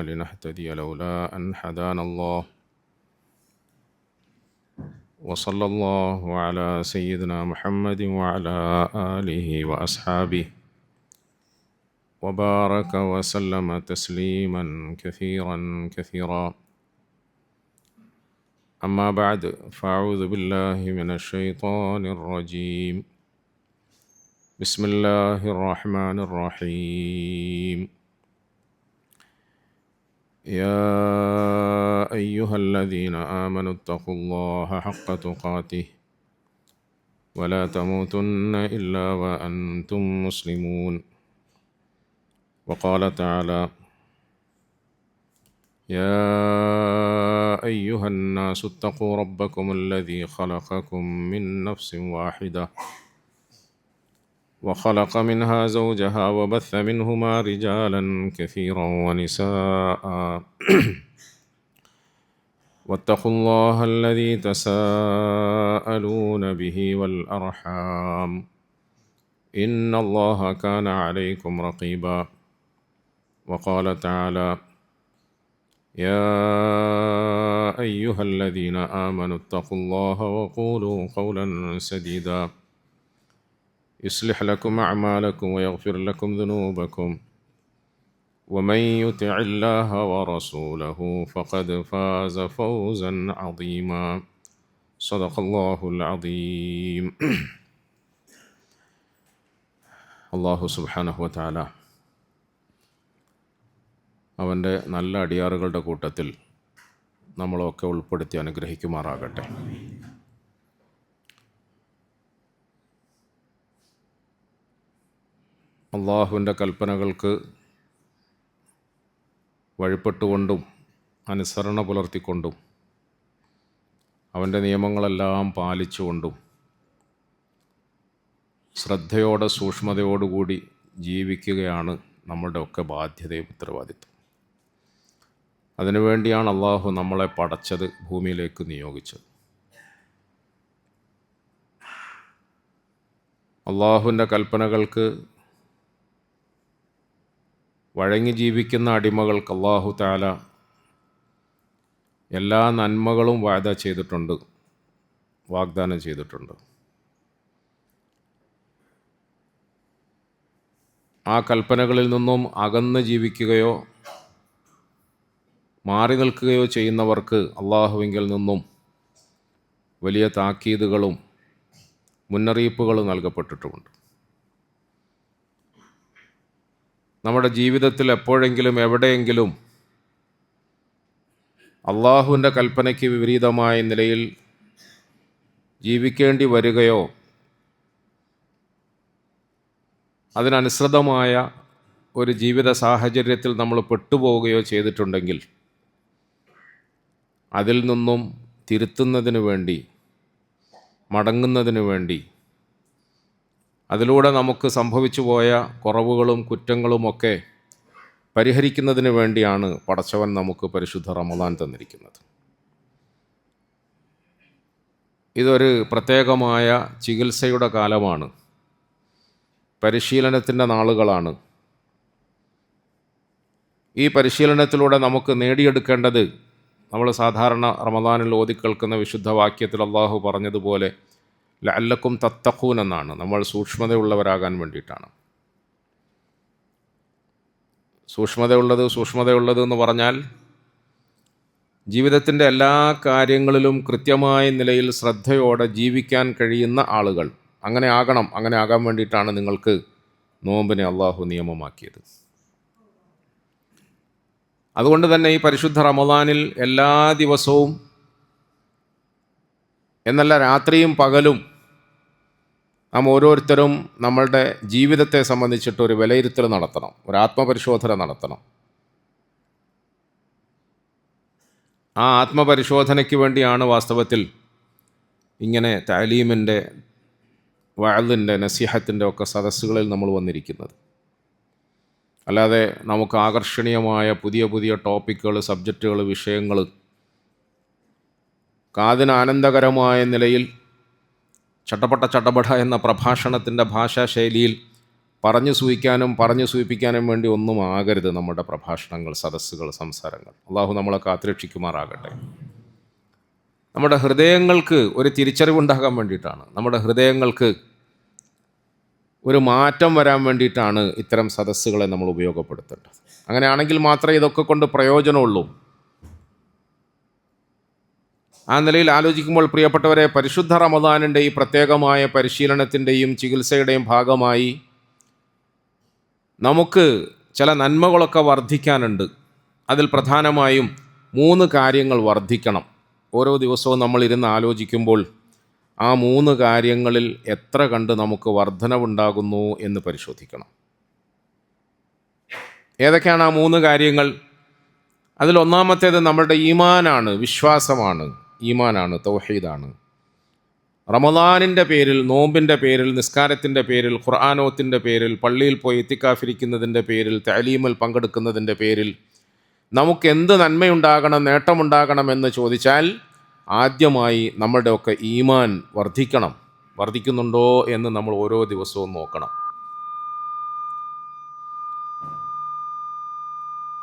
لنهتدي لولا أن هدانا الله وصلى الله على سيدنا محمد وعلى آله وأصحابه وبارك وسلم تسليما كثيرا كثيرا. أما بعد فأعوذ بالله من الشيطان الرجيم. بسم الله الرحمن الرحيم. يا أيها الذين آمنوا اتقوا الله حق تقاته ولا تموتن إلا وأنتم مسلمون. وقال تعالى: يا أيها الناس اتقوا ربكم الذي خلقكم من نفس واحدة وخلق منها زوجها وبث منهما رجالا كثيرا ونساء واتقوا الله الذي تساءلون به والأرحام إن الله كان عليكم رقيبا. وقال تعالى: يا أيها الذين آمنوا اتقوا الله وقولوا قولا سديدا يصلح لكم أعمالكم ويغفر لكم ذنوبكم ومن يطع الله ورسوله فقد فاز فوزا عظيما. صدق الله العظيم. അല്ലാഹു സുബ്ഹാനഹു വ തആല അവൻ്റെ നല്ല അടിയാറുകളുടെ കൂട്ടത്തിൽ നമ്മളൊക്കെ ഉൾപ്പെടുത്തി അനുഗ്രഹിക്കുമാറാകട്ടെ. അള്ളാഹുവിൻ്റെ കൽപ്പനകൾക്ക് വഴിപ്പെട്ടുകൊണ്ടും അനുസരണ പുലർത്തിക്കൊണ്ടും അവൻ്റെ നിയമങ്ങളെല്ലാം പാലിച്ചുകൊണ്ടും ശ്രദ്ധയോടെ സൂക്ഷ്മതയോടുകൂടി ജീവിക്കുകയാണ് നമ്മളുടെ ഒക്കെ ബാധ്യതയും ഉത്തരവാദിത്വം. അതിനുവേണ്ടിയാണ് അള്ളാഹു നമ്മളെ പടച്ചത്, ഭൂമിയിലേക്ക് നിയോഗിച്ചത്. അള്ളാഹുവിൻ്റെ കൽപ്പനകൾക്ക് വഴങ്ങി ജീവിക്കുന്ന അടിമകൾക്ക് അല്ലാഹു തആല എല്ലാ നന്മകളും വാഗ്ദാനം ചെയ്തിട്ടുണ്ട്. ആ കൽപ്പനകളിൽ നിന്നും അകന്ന് ജീവിക്കുകയോ മാറി നിൽക്കുകയോ ചെയ്യുന്നവർക്ക് അള്ളാഹുവിങ്കിൽ നിന്നും വലിയ താക്കീതുകളും മുന്നറിയിപ്പുകളും നൽകപ്പെട്ടിട്ടുമുണ്ട്. നമ്മുടെ ജീവിതത്തിൽ എപ്പോഴെങ്കിലും എവിടെയെങ്കിലും അള്ളാഹുവിൻ്റെ കൽപ്പനയ്ക്ക് വിപരീതമായ നിലയിൽ ജീവിക്കേണ്ടി വരികയോ അതിനനുസൃതമായ ഒരു ജീവിത സാഹചര്യത്തിൽ നമ്മൾ പെട്ടുപോവുകയോ ചെയ്തിട്ടുണ്ടെങ്കിൽ അതിൽ നിന്നും തിരുത്തുന്നതിന് വേണ്ടി, മടങ്ങുന്നതിന് വേണ്ടി, അതിലൂടെ നമുക്ക് സംഭവിച്ചു പോയ കുറവുകളും കുറ്റങ്ങളുമൊക്കെ പരിഹരിക്കുന്നതിന് വേണ്ടിയാണ് പടച്ചവൻ നമുക്ക് പരിശുദ്ധ റമദാൻ തന്നിരിക്കുന്നത്. ഇതൊരു പ്രത്യേകമായ ചികിത്സയുടെ കാലമാണ്, പരിശീലനത്തിൻ്റെ നാളുകളാണ്. ഈ പരിശീലനത്തിലൂടെ നമുക്ക് നേടിയെടുക്കേണ്ടത് നമ്മൾ സാധാരണ റമദാനിൽ ഓതിക്കേൾക്കുന്ന വിശുദ്ധ വാക്യത്തിൽ അള്ളാഹു പറഞ്ഞതുപോലെ ലഅല്ലക്കും തത്തഖൂൻ എന്നാണ്. നമ്മൾ സൂക്ഷ്മതയുള്ളവരാകാൻ വേണ്ടിയിട്ടാണ്. സൂക്ഷ്മതയുള്ളത് എന്ന് പറഞ്ഞാൽ ജീവിതത്തിൻ്റെ എല്ലാ കാര്യങ്ങളിലും കൃത്യമായ നിലയിൽ ശ്രദ്ധയോടെ ജീവിക്കാൻ കഴിയുന്ന ആളുകൾ. അങ്ങനെ ആകാൻ വേണ്ടിയിട്ടാണ് നിങ്ങൾക്ക് നോമ്പിനെ അള്ളാഹു നിയമമാക്കിയത്. അതുകൊണ്ട് തന്നെ ഈ പരിശുദ്ധ റമദാനിൽ എല്ലാ ദിവസവും എന്നല്ല, രാത്രിയും പകലും നാം ഓരോരുത്തരും നമ്മളുടെ ജീവിതത്തെ സംബന്ധിച്ചിട്ട് ഒരു വിലയിരുത്തൽ നടത്തണം, ഒരു ആത്മപരിശോധന നടത്തണം. ആ ആത്മപരിശോധനയ്ക്ക് വേണ്ടിയാണ് വാസ്തവത്തിൽ ഇങ്ങനെ തഅലീമിൻ്റെ, വഅലിൻ്റെ, നസീഹത്തിൻ്റെ ഒക്കെ സദസ്സുകളിൽ നമ്മൾ വന്നിരിക്കുന്നത്. അല്ലാതെ നമുക്ക് ആകർഷണീയമായ പുതിയ പുതിയ ടോപ്പിക്കുകൾ, സബ്ജക്റ്റുകൾ, വിഷയങ്ങൾ കാതിന് ആനന്ദകരമായ നിലയിൽ ചട്ടപട എന്ന പ്രഭാഷണത്തിൻ്റെ ഭാഷാശൈലിയിൽ പറഞ്ഞു സൂഹിക്കാനും പറഞ്ഞു സൂഹിപ്പിക്കാനും വേണ്ടി ഒന്നും ആകരുത് നമ്മുടെ പ്രഭാഷണങ്ങൾ, സദസ്സുകൾ, സംസാരങ്ങൾ. അള്ളാഹു നമ്മളെ കാത്തുരക്ഷിക്കുമാറാകട്ടെ. നമ്മുടെ ഹൃദയങ്ങൾക്ക് ഒരു തിരിച്ചറിവുണ്ടാകാൻ വേണ്ടിയിട്ടാണ്, നമ്മുടെ ഹൃദയങ്ങൾക്ക് ഒരു മാറ്റം വരാൻ വേണ്ടിയിട്ടാണ് ഇത്തരം സദസ്സുകളെ നമ്മൾ ഉപയോഗപ്പെടുത്തേണ്ടത്. അങ്ങനെയാണെങ്കിൽ മാത്രമേ ഇതൊക്കെ കൊണ്ട് പ്രയോജനമുള്ളൂ. ആ നിലയിൽ ആലോചിക്കുമ്പോൾ പ്രിയപ്പെട്ടവരെ, പരിശുദ്ധ റമദാനിൻ്റെ ഈ പ്രത്യേകമായ പരിശീലനത്തിൻ്റെയും ചികിത്സയുടെയും ഭാഗമായി നമുക്ക് ചില നന്മകളൊക്കെ വർദ്ധിക്കാനുണ്ട്. അതിൽ പ്രധാനമായും 3 കാര്യങ്ങൾ വർദ്ധിക്കണം. ഓരോ ദിവസവും നമ്മൾ ഇരുന്ന് ആലോചിക്കുമ്പോൾ ആ 3 കാര്യങ്ങളിൽ എത്ര കണ്ട് നമുക്ക് വർധനവുണ്ടാകുന്നു എന്ന് പരിശോധിക്കണം. ഏതൊക്കെയാണ് ആ 3 കാര്യങ്ങൾ? അതിൽ ഒന്നാമത്തേത് നമ്മുടെ ഈമാനാണ്, വിശ്വാസമാണ്, ഈമാനാണ്, തൗഹീദാണ്. റമദാനിൻ്റെ പേരിൽ, നോമ്പിൻ്റെ പേരിൽ, നിസ്കാരത്തിൻ്റെ പേരിൽ, ഖുർആനോത്തിൻ്റെ പേരിൽ, പള്ളിയിൽ പോയി ഇത്തിക്കാഫിരിക്കുന്നതിൻ്റെ പേരിൽ, തഅലീമിൽ പങ്കെടുക്കുന്നതിൻ്റെ പേരിൽ നമുക്ക് എന്ത് നന്മയുണ്ടാകണം, നേട്ടമുണ്ടാകണം എന്ന് ചോദിച്ചാൽ ആദ്യമായി നമ്മളുടെയൊക്കെ ഈമാൻ വർദ്ധിക്കണം. വർദ്ധിക്കുന്നുണ്ടോ എന്ന് നമ്മൾ ഓരോ ദിവസവും നോക്കണം.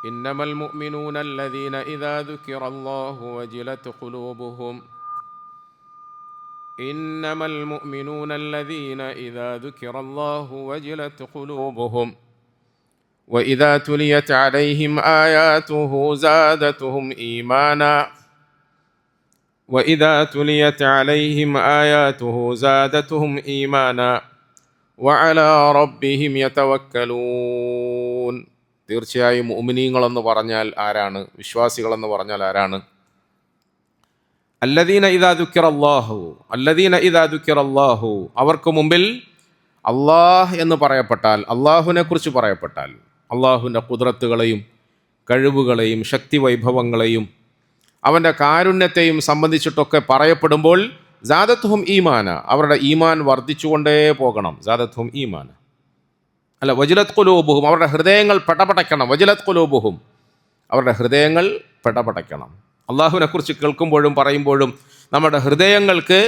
ഇന്നമൽ മുഅ്മിനൂന അല്ലദീന ഇദാ ദുകിറല്ലാഹു വജിലത് ഖുലൂബുഹും ഇന്നമൽ മുഅ്മിനൂന അല്ലദീന ഇദാ ദുകിറല്ലാഹു വജിലത് ഖുലൂബുഹും വഇദാ തുലിയത് അലൈഹിം ആയാതുഹു സാദതുഹും ഈമാനാ وإذا تليت عليهم آياته زادتهم إيمانا وعلى ربهم يتوكلون. തീർച്ചയായും മുഅ്മിനീങ്ങളെന്ന് പറഞ്ഞാൽ ആരാണ്? വിശ്വാസികളെന്ന് പറഞ്ഞാൽ ആരാണ്? അല്ലദീന ഇദാ ദുക്കിറല്ലാഹു, അല്ലദീന ഇദാ ദുക്കിറല്ലാഹു, അവർക്ക് മുമ്പിൽ അല്ലാഹ് എന്ന് പറയപ്പെട്ടാൽ, അല്ലാഹുവിനെ കുറിച്ച് പറയപ്പെട്ടാൽ, അല്ലാഹുവിൻ്റെ ഖുദ്റത്തുകളെയും കഴിവുകളെയും ശക്തി വൈഭവങ്ങളെയും അവൻ്റെ കാരുണ്യത്തെയും സംബന്ധിച്ചിട്ടൊക്കെ പറയപ്പെടുമ്പോൾ സാദത്തുഹും ഈമാന, അവരുടെ ഈമാൻ വർദ്ധിച്ചുകൊണ്ടേ പോകണം. സാദത്തുഹും ഈമാന അല്ല, വജിലത് ഖുലൂബുഹും, അവരുടെ ഹൃദയങ്ങൾ പെടപടയ്ക്കണം. വജിലത് ഖുലൂബുഹും, അവരുടെ ഹൃദയങ്ങൾ പെടപടയ്ക്കണം. അള്ളാഹുവിനെക്കുറിച്ച് കേൾക്കുമ്പോഴും പറയുമ്പോഴും നമ്മുടെ ഹൃദയങ്ങൾക്ക്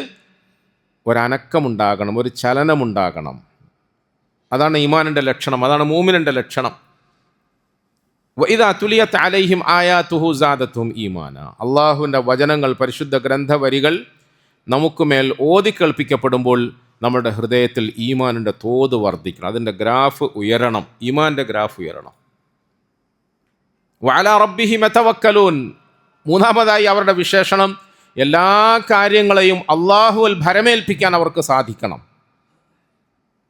ഒരനക്കമുണ്ടാകണം, ഒരു ചലനമുണ്ടാകണം. അതാണ് ഈമാനിൻ്റെ ലക്ഷണം, അതാണ് മൂമിനിൻ്റെ ലക്ഷണം. വഇദാ തുലിയത് അലൈഹിം ആയാതുഹു സാദത്തുഹും ഈമാന, അള്ളാഹുവിൻ്റെ വചനങ്ങൾ, പരിശുദ്ധ ഗ്രന്ഥവരികൾ നമുക്കുമേൽ ഓതി കേൾപ്പിക്കപ്പെടുമ്പോൾ നമ്മുടെ ഹൃദയത്തിൽ ഈമാനിൻ്റെ തോത് വർദ്ധിക്കണം, അതിൻ്റെ ഗ്രാഫ് ഉയരണം, ഈമാൻ്റെ ഗ്രാഫ് ഉയരണം. വഅലാ റബ്ബിഹിം യതവക്കലൂൻ, മൂന്നാമതായി അവരുടെ വിശേഷണം, എല്ലാ കാര്യങ്ങളെയും അള്ളാഹുവിൽ ഭരമേൽപ്പിക്കാൻ അവർക്ക് സാധിക്കണം.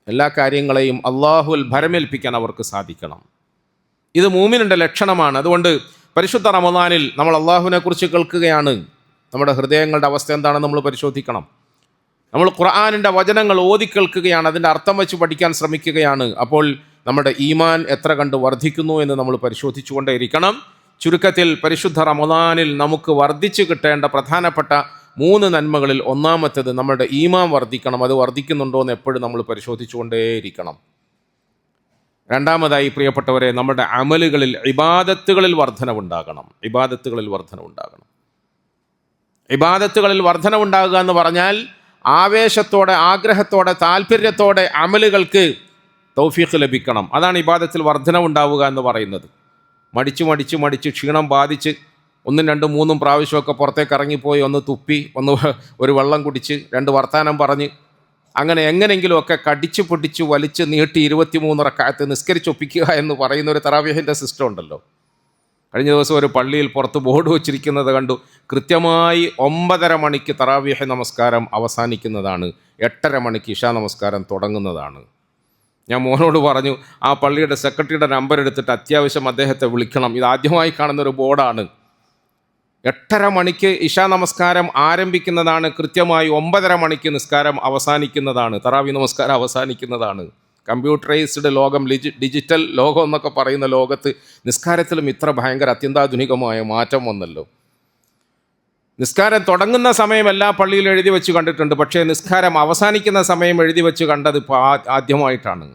എല്ലാ കാര്യങ്ങളെയും അള്ളാഹുവിൽ ഭരമേൽപ്പിക്കാൻ അവർക്ക് സാധിക്കണം. ഇത് മൂമിനിൻ്റെ ലക്ഷണമാണ്. അതുകൊണ്ട് പരിശുദ്ധ റമദാനിൽ നമ്മൾ അള്ളാഹുവിനെ കുറിച്ച് കേൾക്കുകയാണ്. നമ്മുടെ ഹൃദയങ്ങളുടെ അവസ്ഥ എന്താണെന്ന് നമ്മൾ പരിശോധിക്കണം. നമ്മൾ ഖുർആനിൻ്റെ വചനങ്ങൾ ഓതി കേൾക്കുകയാണ്, അതിൻ്റെ അർത്ഥം വെച്ച് പഠിക്കാൻ ശ്രമിക്കുകയാണ്. അപ്പോൾ നമ്മുടെ ഈമാൻ എത്ര കണ്ട് വർദ്ധിക്കുന്നു എന്ന് നമ്മൾ പരിശോധിച്ചുകൊണ്ടേയിരിക്കണം. ചുരുക്കത്തിൽ പരിശുദ്ധ റമദാനിൽ നമുക്ക് വർദ്ധിച്ചു കിട്ടേണ്ട പ്രധാനപ്പെട്ട 3 നന്മകളിൽ ഒന്നാമത്തേത് നമ്മുടെ ഈമാൻ വർദ്ധിക്കണം. അത് വർദ്ധിക്കുന്നുണ്ടോ എന്ന് എപ്പോഴും നമ്മൾ പരിശോധിച്ചുകൊണ്ടേയിരിക്കണം. രണ്ടാമതായി പ്രിയപ്പെട്ടവരെ, നമ്മുടെ അമലുകളിൽ, ഇബാദത്തുകളിൽ വർധനവുണ്ടാകണം. ഇബാദത്തുകളിൽ വർധനവുണ്ടാകണം. ഇബാദത്തുകളിൽ വർധനവുണ്ടാകുക എന്ന് പറഞ്ഞാൽ ആവേശത്തോടെ, ആഗ്രഹത്തോടെ, താല്പര്യത്തോടെ അമലുകൾക്ക് തൗഫീഖ് ലഭിക്കണം. അതാണ് ഇബാദത്തിൽ വർധനവുണ്ടാവുക എന്ന് പറയുന്നത്. മടിച്ച് ക്ഷീണം ബാധിച്ച് 1, 2, 3 പ്രാവശ്യമൊക്കെ പുറത്തേക്ക് ഇറങ്ങിപ്പോയി, ഒന്ന് തുപ്പി, ഒരു വെള്ളം കുടിച്ച്, 2 വർത്താനം പറഞ്ഞ്, അങ്ങനെ എങ്ങനെയെങ്കിലുമൊക്കെ കടിച്ചു പൊട്ടിച്ച് വലിച്ച് നീട്ടി 23 റക്അത്ത് നിസ്കരിച്ചൊപ്പിക്കുക എന്ന് പറയുന്ന ഒരു തറാവീഹിൻ്റെ സിസ്റ്റം ഉണ്ടല്ലോ. കഴിഞ്ഞ ദിവസം ഒരു പള്ളിയിൽ പുറത്ത് ബോർഡ് വച്ചിരിക്കുന്നത് കണ്ടു. കൃത്യമായി 9:30 മണിക്ക് തറാവീഹ് നമസ്കാരം അവസാനിക്കുന്നതാണ്, 8:30 മണിക്ക് ഇശാ നമസ്കാരം തുടങ്ങുന്നതാണ്. ഞാൻ മോനോട് പറഞ്ഞു, ആ പള്ളിയുടെ സെക്രട്ടറിയുടെ നമ്പർ എടുത്തിട്ട് അത്യാവശ്യം അദ്ദേഹത്തെ വിളിക്കണം. ഇത് ആദ്യമായി കാണുന്നൊരു ബോർഡാണ്. 8:30 മണിക്ക് ഇശാ നമസ്കാരം ആരംഭിക്കുന്നതാണ്, കൃത്യമായി 9:30 മണിക്ക് നിസ്കാരം അവസാനിക്കുന്നതാണ്, തറാവി നമസ്കാരം അവസാനിക്കുന്നതാണ്. കമ്പ്യൂട്ടറൈസ്ഡ് ലോകം, ഡിജിറ്റൽ ലോകം എന്നൊക്കെ പറയുന്ന ലോകത്ത് നിസ്കാരത്തിലും ഇത്ര ഭയങ്കര അത്യന്താധുനികമായ മാറ്റം വന്നല്ലോ. നിസ്കാരം തുടങ്ങുന്ന സമയം എല്ലാ പള്ളിയിലും എഴുതി വെച്ച് കണ്ടിട്ടുണ്ട്, പക്ഷേ നിസ്കാരം അവസാനിക്കുന്ന സമയം എഴുതി വെച്ച് കണ്ടത് ഇപ്പോൾ ആദ്യമായിട്ടാണ്.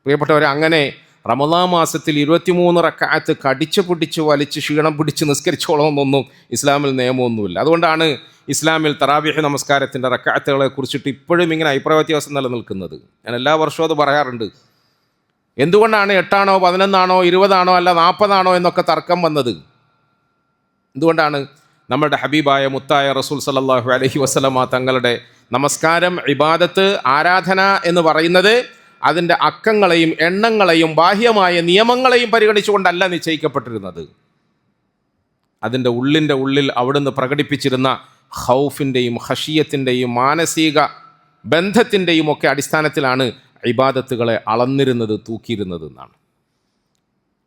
പ്രിയപ്പെട്ടവരെ, അങ്ങനെ റമദാൻ മാസത്തിൽ 23 റക്അത്ത് കടിച്ചു പൊടിച്ച് വലിച്ച് ക്ഷീണം പിടിച്ച് നിസ്കരിച്ചോളണമെന്നൊന്നും ഇസ്ലാമിൽ നിയമമൊന്നുമില്ല. അതുകൊണ്ടാണ് ഇസ്ലാമിൽ തറാവീഹ് നമസ്കാരത്തിൻ്റെ റക്അത്തുകളെ കുറിച്ചിട്ട് ഇപ്പോഴും ഇങ്ങനെ അഭിപ്രായ വ്യത്യാസം നിലനിൽക്കുന്നത്. ഞാൻ എല്ലാ വർഷവും അത് പറയാറുണ്ട്. എന്തുകൊണ്ടാണ് 8 ആണോ 11 ആണോ 20 ആണോ അല്ല 40 ആണോ എന്നൊക്കെ തർക്കം വന്നത്? എന്തുകൊണ്ടാണ്? നമ്മുടെ ഹബീബായ മുത്തായ റസൂൽ സല്ലല്ലാഹു അലൈഹി വസല്ലമ തങ്ങളുടെ നമസ്കാരം, ഇബാദത്ത്, ആരാധന എന്ന് പറയുന്നത് അതിൻ്റെ അക്കങ്ങളെയും എണ്ണങ്ങളെയും ബാഹ്യമായ നിയമങ്ങളെയും പരിഗണിച്ചുകൊണ്ടല്ല നിശ്ചയിക്കപ്പെട്ടിരുന്നത്. അതിൻ്റെ ഉള്ളിൽ അവിടുന്ന് പ്രകടിപ്പിച്ചിരുന്ന ഖൗഫിൻ്റെയും ഖശിയത്തിൻ്റെയും മാനസിക ബന്ധത്തിൻ്റെയും ഒക്കെ അടിസ്ഥാനത്തിലാണ് ഇബാദത്തുകളെ അളന്നിരുന്നത്, തൂക്കിയിരുന്നത് എന്നാണ്.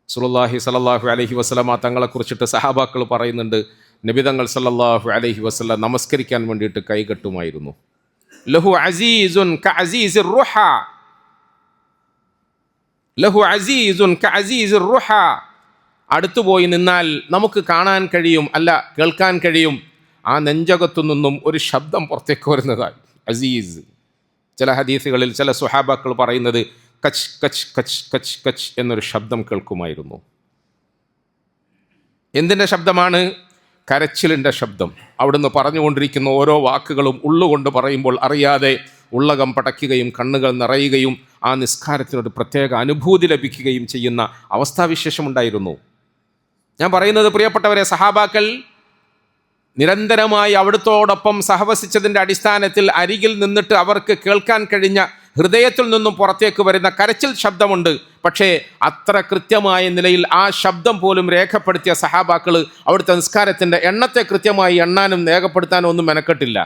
റസൂലുള്ളാഹി സ്വല്ലല്ലാഹു അലൈഹി വസല്ലമ തങ്ങളെക്കുറിച്ചിട്ട് സഹാബാക്കൾ പറയുന്നുണ്ട്, നബി തങ്ങൾ സല്ലല്ലാഹു അലൈഹി വസല്ലം നമസ്കരിക്കാൻ വേണ്ടിയിട്ട് കൈകെട്ടുമായിരുന്നു. ലഹു അസീസുൻ കഅസീസിർ റുഹ, ലഹു അസീസുൻ കഅസീസിർ റുഹ. അടുത്തുപോയി നിന്നാൽ നമുക്ക് കാണാൻ കഴിയും, അല്ല കേൾക്കാൻ കഴിയും, ആ നെഞ്ചകത്തു നിന്നും ഒരു ശബ്ദം പുറത്തേക്ക് വരുന്നതായി. അസീസ്. ചില ഹദീസുകളിൽ ചില സ്വഹാബാക്കൾ പറയുന്നത് കച്ച് കച്ച് കച്ച് കച്ച് കച്ച് എന്നൊരു ശബ്ദം കേൾക്കുമായിരുന്നു. എന്തിൻ്റെ ശബ്ദമാണ്? കരച്ചിലിൻ്റെ ശബ്ദം. അവിടുന്ന് പറഞ്ഞുകൊണ്ടിരിക്കുന്ന ഓരോ വാക്കുകളും ഉള്ളുകൊണ്ട് പറയുമ്പോൾ അറിയാതെ ഉള്ളകം പടയ്ക്കുകയും കണ്ണുകൾ നിറയുകയും ആ നിസ്കാരത്തിനൊരു പ്രത്യേക അനുഭൂതി ലഭിക്കുകയും ചെയ്യുന്ന അവസ്ഥാവിശേഷമുണ്ടായിരുന്നു. ഞാൻ പറയുന്നത് പ്രിയപ്പെട്ടവരെ, സഹാബാക്കൾ നിരന്തരമായി അവിടുത്തോടൊപ്പം സഹവസിച്ചതിൻ്റെ അടിസ്ഥാനത്തിൽ അരികിൽ നിന്നിട്ട് അവർക്ക് കേൾക്കാൻ കഴിഞ്ഞ ഹൃദയത്തിൽ നിന്നും പുറത്തേക്ക് വരുന്ന കരച്ചിൽ ശബ്ദമുണ്ട്. പക്ഷേ അത്ര കൃത്യമായ നിലയിൽ ആ ശബ്ദം പോലും രേഖപ്പെടുത്തിയ സഹാബാക്കൾ അവിടുത്തെ നിസ്കാരത്തിൻ്റെ എണ്ണത്തെ കൃത്യമായി എണ്ണാനും രേഖപ്പെടുത്താനും ഒന്നും മെനക്കെട്ടില്ല.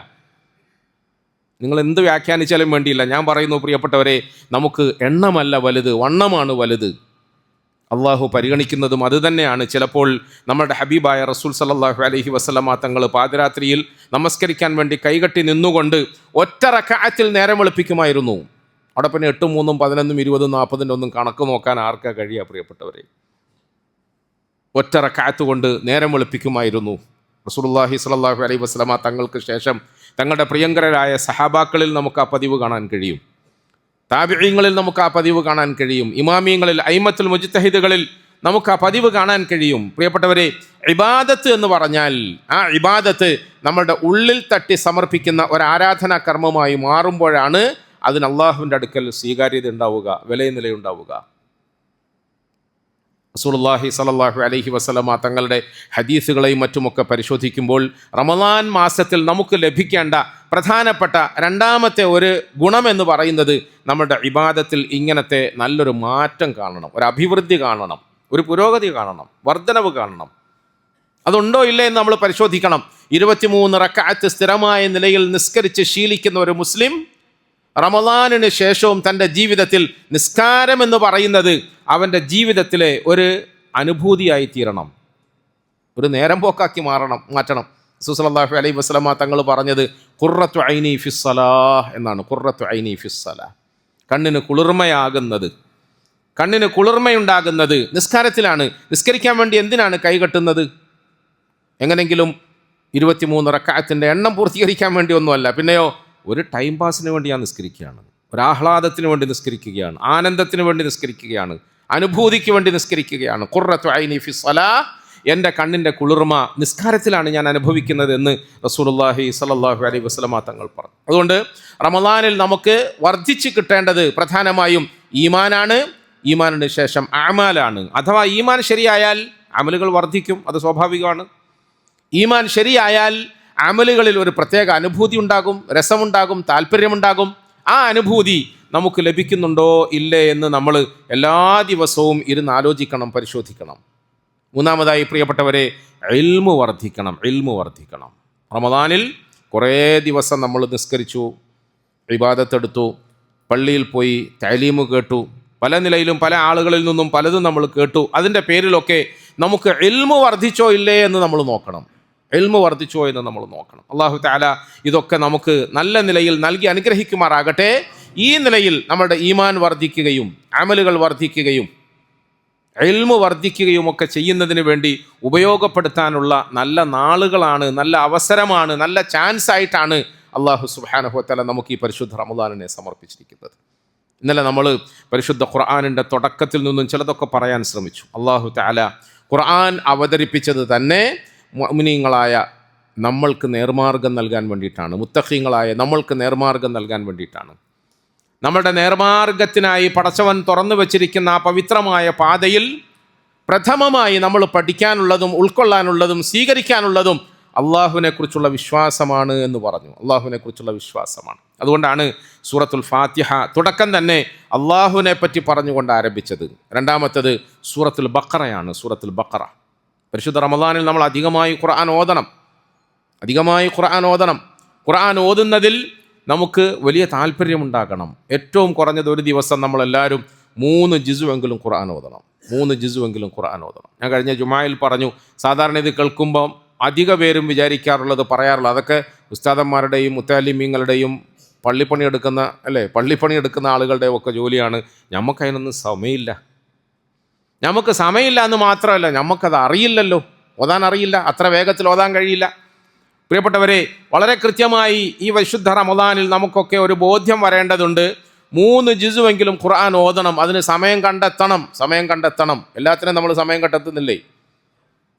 നിങ്ങൾ എന്ത് വ്യാഖ്യാനിച്ചാലും വേണ്ടിയില്ല. ഞാൻ പറയുന്നു പ്രിയപ്പെട്ടവരെ, നമുക്ക് എണ്ണമല്ല വലുത്, വണ്ണമാണ് വലുത്. അള്ളാഹു പരിഗണിക്കുന്നതും അതുതന്നെയാണ്. ചിലപ്പോൾ നമ്മുടെ ഹബീബായ റസൂൽ സല്ലല്ലാഹു അലൈഹി വസല്ലമ തങ്ങൾ പാതിരാത്രിയിൽ നമസ്കരിക്കാൻ വേണ്ടി കൈകെട്ടി നിന്നുകൊണ്ട് ഒറ്റ റക്അത്തിൽ നേരം വെളുപ്പിക്കുമായിരുന്നു. അവിടെ പിന്നെ 8, 3, 11, 20, 40 ഒന്നും കണക്ക് നോക്കാൻ ആർക്കാ കഴിയുക പ്രിയപ്പെട്ടവരെ? ഒറ്റ റക്അത്ത് കൊണ്ട് നേരം വെളുപ്പിക്കുമായിരുന്നു. റസൂലുള്ളാഹി സ്വല്ലല്ലാഹു അലൈഹി വസല്ലമ തങ്ങൾക്ക് ശേഷം തങ്ങളുടെ പ്രിയങ്കരായ സഹാബാക്കളിൽ നമുക്ക് ആ പതിവ് കാണാൻ കഴിയും. താബിഈങ്ങളിൽ നമുക്ക് ആ പതിവ് കാണാൻ കഴിയും. ഇമാമിയങ്ങളിൽ, അയിമത്തുൽ മുജ്തഹിദുകളിൽ നമുക്ക് ആ പതിവ് കാണാൻ കഴിയും. പ്രിയപ്പെട്ടവരെ, ഇബാദത്ത് എന്ന് പറഞ്ഞാൽ ആ ഇബാദത്ത് നമ്മുടെ ഉള്ളിൽ തട്ടി സമർപ്പിക്കുന്ന ഒരു ആരാധനാ കർമ്മമായി മാറുമ്പോഴാണ് അതിന് അള്ളാഹുവിൻ്റെ അടുക്കൽ സ്വീകാര്യത ഉണ്ടാവുക, വിലയുണ്ടാവുക. റസൂലുള്ളാഹി സ്വല്ലല്ലാഹു അലൈഹി വസല്ലമ തങ്ങളുടെ ഹദീസുകളെയും മറ്റുമൊക്കെ പരിശോധിക്കുമ്പോൾ റമദാൻ മാസത്തിൽ നമുക്ക് ലഭിക്കേണ്ട പ്രധാനപ്പെട്ട രണ്ടാമത്തെ ഒരു ഗുണമെന്ന് പറയുന്നത് നമ്മുടെ ഇബാദത്തിൽ ഇങ്ങനത്തെ നല്ലൊരു മാറ്റം കാണണം, ഒരു അഭിവൃദ്ധി കാണണം, ഒരു പുരോഗതി കാണണം, വർധനവ് കാണണം. അതുണ്ടോ ഇല്ലേ എന്ന് നമ്മൾ പരിശോധിക്കണം. 23 റക്അത്ത് സ്ഥിരമായ നിലയിൽ നിസ്കരിച്ച് ശീലിക്കുന്ന ഒരു മുസ്ലിം റമദാനിന് ശേഷവും തൻ്റെ ജീവിതത്തിൽ നിസ്കാരം എന്ന് പറയുന്നത് അവൻ്റെ ജീവിതത്തിലെ ഒരു അനുഭൂതിയായി തീരണം, ഒരു നേരം പോക്കാക്കി മാറ്റണം. റസൂൽ സല്ലല്ലാഹു അലൈഹി വസല്ലമ തങ്ങൾ പറഞ്ഞത് ഖുർറത്തു ഐനി ഫിസ്സലാഹ് എന്നാണ്. ഖുർറത്തു ഐനി ഫിസ്സലാഹ്, കണ്ണിന് കുളിർമയാകുന്നത്, കണ്ണിന് കുളിർമയുണ്ടാകുന്നത് നിസ്കാരത്തിലാണ്. നിസ്കരിക്കാൻ വേണ്ടി എന്തിനാണ് കൈകെട്ടുന്നത്? എങ്ങനെങ്കിലും 23 റക്അത്തിൻ്റെ എണ്ണം പൂർത്തീകരിക്കാൻ വേണ്ടി ഒന്നുമല്ല. പിന്നെയോ ഒരു ടൈം പാസിന് വേണ്ടി ഞാൻ നിസ്കരിക്കുകയാണ്, ഒരു ആഹ്ലാദത്തിന് വേണ്ടി നിസ്കരിക്കുകയാണ്, ആനന്ദത്തിന് വേണ്ടി നിസ്കരിക്കുകയാണ്, അനുഭൂതിക്ക് വേണ്ടി നിസ്കരിക്കുകയാണ്. ഖുർറത്തു ഐനി ഫിസ്സലാഹ്, എൻ്റെ കണ്ണിൻ്റെ കുളിർമ നിസ്കാരത്തിലാണ് ഞാൻ അനുഭവിക്കുന്നത് എന്ന് റസൂലുള്ളാഹി സ്വല്ലല്ലാഹു അലൈഹി വസല്ലമ തങ്ങൾ പറഞ്ഞു. അതുകൊണ്ട് റമദാനിൽ നമുക്ക് വർദ്ധിച്ച് കിട്ടേണ്ടത് പ്രധാനമായും ഈമാനാണ്. ഈമാനിന് ശേഷം അമാലാണ്. അഥവാ ഈമാൻ ശരിയായാൽ അമലുകൾ വർദ്ധിക്കും, അത് സ്വാഭാവികമാണ്. ഈമാൻ ശരിയായാൽ അമലുകളിൽ ഒരു പ്രത്യേക അനുഭൂതി ഉണ്ടാകും, രസമുണ്ടാകും, താല്പര്യമുണ്ടാകും. ആ അനുഭൂതി നമുക്ക് ലഭിക്കുന്നുണ്ടോ ഇല്ലേ എന്ന് നമ്മൾ എല്ലാ ദിവസവും ഇരുന്ന് ആലോചിക്കണം, പരിശോധിക്കണം. മൂന്നാമതായി പ്രിയപ്പെട്ടവരെ, ഇൽമു വർദ്ധിക്കണം. റമദാനിൽ കുറേ ദിവസം നമ്മൾ നിസ്കരിച്ചു, ഇബാദത്തെടുത്തു, പള്ളിയിൽ പോയി തഅലീമ് കേട്ടു, പല നിലയിലും പല ആളുകളിൽ നിന്നും പലതും നമ്മൾ കേട്ടു. അതിൻ്റെ പേരിലൊക്കെ നമുക്ക് ഇൽമു വർദ്ധിച്ചോ ഇല്ലേ എന്ന് നമ്മൾ നോക്കണം. അല്ലാഹു തആല ഇതൊക്കെ നമുക്ക് നല്ല നിലയിൽ നൽകി അനുഗ്രഹിക്കുമാറാകട്ടെ. ഈ നിലയിൽ നമ്മുടെ ഈമാൻ വർദ്ധിക്കുകയും അമലുകൾ വർദ്ധിക്കുകയും ഇൽമു വർദ്ധിക്കുകയും ഒക്കെ ചെയ്യുന്നതിന് വേണ്ടി ഉപയോഗപ്പെടുത്താനുള്ള നല്ല നാളുകളാണ്, നല്ല അവസരമാണ്, നല്ല ചാൻസ് ആയിട്ടാണ് അല്ലാഹു സുബ്ഹാനഹു വ തആല നമുക്ക് ഈ പരിശുദ്ധ റമദാനിനെ സമർപ്പിച്ചിരിക്കുന്നത്. ഇന്നലെ നമ്മൾ പരിശുദ്ധ ഖുർആനിൻ്റെ തുടക്കത്തിൽ നിന്നും ചിലതൊക്കെ പറയാൻ ശ്രമിച്ചു. അല്ലാഹു തആല ഖുർആൻ അവതരിപ്പിച്ചത് തന്നെ മുഅ്മിനീങ്ങളായ നമ്മൾക്ക് നേർമാർഗം നൽകാൻ വേണ്ടിയിട്ടാണ്. മുത്തഖീങ്ങളായ നമ്മൾക്ക് നേർമാർഗം നൽകാൻ വേണ്ടിയിട്ടാണ്. നമ്മളുടെ നേർമാർഗത്തിനായി പടച്ചവൻ തുറന്നു വച്ചിരിക്കുന്ന ആ പവിത്രമായ പാതയിൽ പ്രഥമമായി നമ്മൾ പഠിക്കാനുള്ളതും ഉൾക്കൊള്ളാനുള്ളതും സ്വീകരിക്കാനുള്ളതും അള്ളാഹുവിനെക്കുറിച്ചുള്ള വിശ്വാസമാണ് എന്ന് പറഞ്ഞു. അള്ളാഹുവിനെക്കുറിച്ചുള്ള വിശ്വാസമാണ്. അതുകൊണ്ടാണ് സൂറത്തുൽ ഫാത്തിഹ തുടക്കം തന്നെ അള്ളാഹുവിനെ പറ്റി പറഞ്ഞുകൊണ്ട് ആരംഭിച്ചത്. രണ്ടാമത്തത് സൂറത്തുൽ ബഖറയാണ്. സൂറത്തുൽ ബഖറ പരിശുദ്ധ റമദാനിൽ നമ്മൾ അധികമായി ഖുർആൻ ഓതണം. ഖുർആൻ ഓതുന്നതിൽ നമുക്ക് വലിയ താല്പര്യമുണ്ടാകണം. ഏറ്റവും കുറഞ്ഞത് ഒരു ദിവസം നമ്മളെല്ലാവരും 3 ജിസുവെങ്കിലും ഖുർആൻ ഓതണം. ഞാൻ കഴിഞ്ഞ ജുമായിൽ പറഞ്ഞു, സാധാരണ ഇത് കേൾക്കുമ്പം അധിക പേരും പറയാറുള്ളത് അതൊക്കെ ഉസ്താദന്മാരുടെയും മുത്താലിമീങ്ങളുടെയും പള്ളിപ്പണി എടുക്കുന്ന ആളുകളുടെയും ഒക്കെ ജോലിയാണ്. നമുക്കതിനൊന്നും സമയമില്ല. നമുക്ക് സമയമില്ല എന്ന് മാത്രമല്ല, നമുക്കത് അറിയില്ലല്ലോ, ഓതാൻ അറിയില്ല, അത്ര വേഗത്തിൽ ഓതാൻ കഴിയില്ല. പ്രിയപ്പെട്ടവരെ, വളരെ കൃത്യമായി ഈ വിശുദ്ധ റമദാനിൽ നമുക്കൊക്കെ ഒരു ബോധ്യം വരേണ്ടതുണ്ട്. 3 ജിസുവെങ്കിലും ഖുർആൻ ഓതണം. അതിന് സമയം കണ്ടെത്തണം. എല്ലാത്തിനും നമ്മൾ സമയം കണ്ടെത്തുന്നില്ലേ?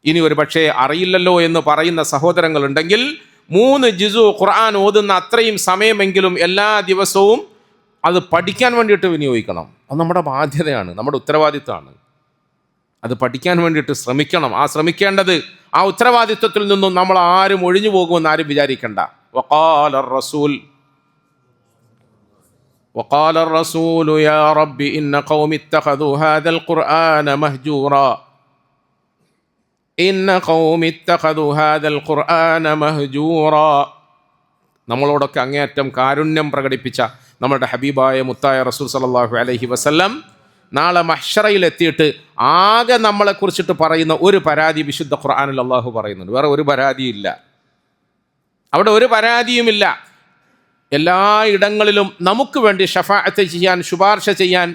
ഇനി ഒരു പക്ഷേ അറിയില്ലല്ലോ എന്ന് പറയുന്ന സഹോദരങ്ങളുണ്ടെങ്കിൽ 3 ജിസു ഖുർആൻ ഓതുന്ന അത്രയും സമയമെങ്കിലും എല്ലാ ദിവസവും അത് പഠിക്കാൻ വേണ്ടിയിട്ട് വിനിയോഗിക്കണം. അത് നമ്മുടെ ബാധ്യതയാണ്, നമ്മുടെ ഉത്തരവാദിത്തമാണ്. അത് പഠിക്കാൻ വേണ്ടിയിട്ട് ശ്രമിക്കണം. ആ ഉത്തരവാദിത്വത്തിൽ നിന്നും നമ്മൾ ആരും ഒഴിഞ്ഞു പോകുമെന്ന് ആരും വിചാരിക്കണ്ട. وقال الرسول يا رب إن قوم اتخذوا هذا القرآن مهجورا. നമ്മളോടൊക്കെ അങ്ങേയറ്റം കാരുണ്യം പ്രകടിപ്പിച്ച നമ്മളുടെ ഹബീബായ മുത്തായ റസൂൽ സല്ലല്ലാഹു അലൈഹി വസല്ലം നാളെ മഹ്ശറയിൽ എത്തിയിട്ട് ആകെ നമ്മളെക്കുറിച്ചിട്ട് പറയുന്ന ഒരു പരാതി വിശുദ്ധ ഖുർആനിൽ അള്ളാഹു പറയുന്നുണ്ട്. വേറെ ഒരു പരാതിയില്ല, അവിടെ ഒരു പരാതിയുമില്ല. എല്ലാ ഇടങ്ങളിലും നമുക്ക് വേണ്ടി ഷഫാഅത്ത് ചെയ്യാൻ, ശുപാർശ ചെയ്യാൻ,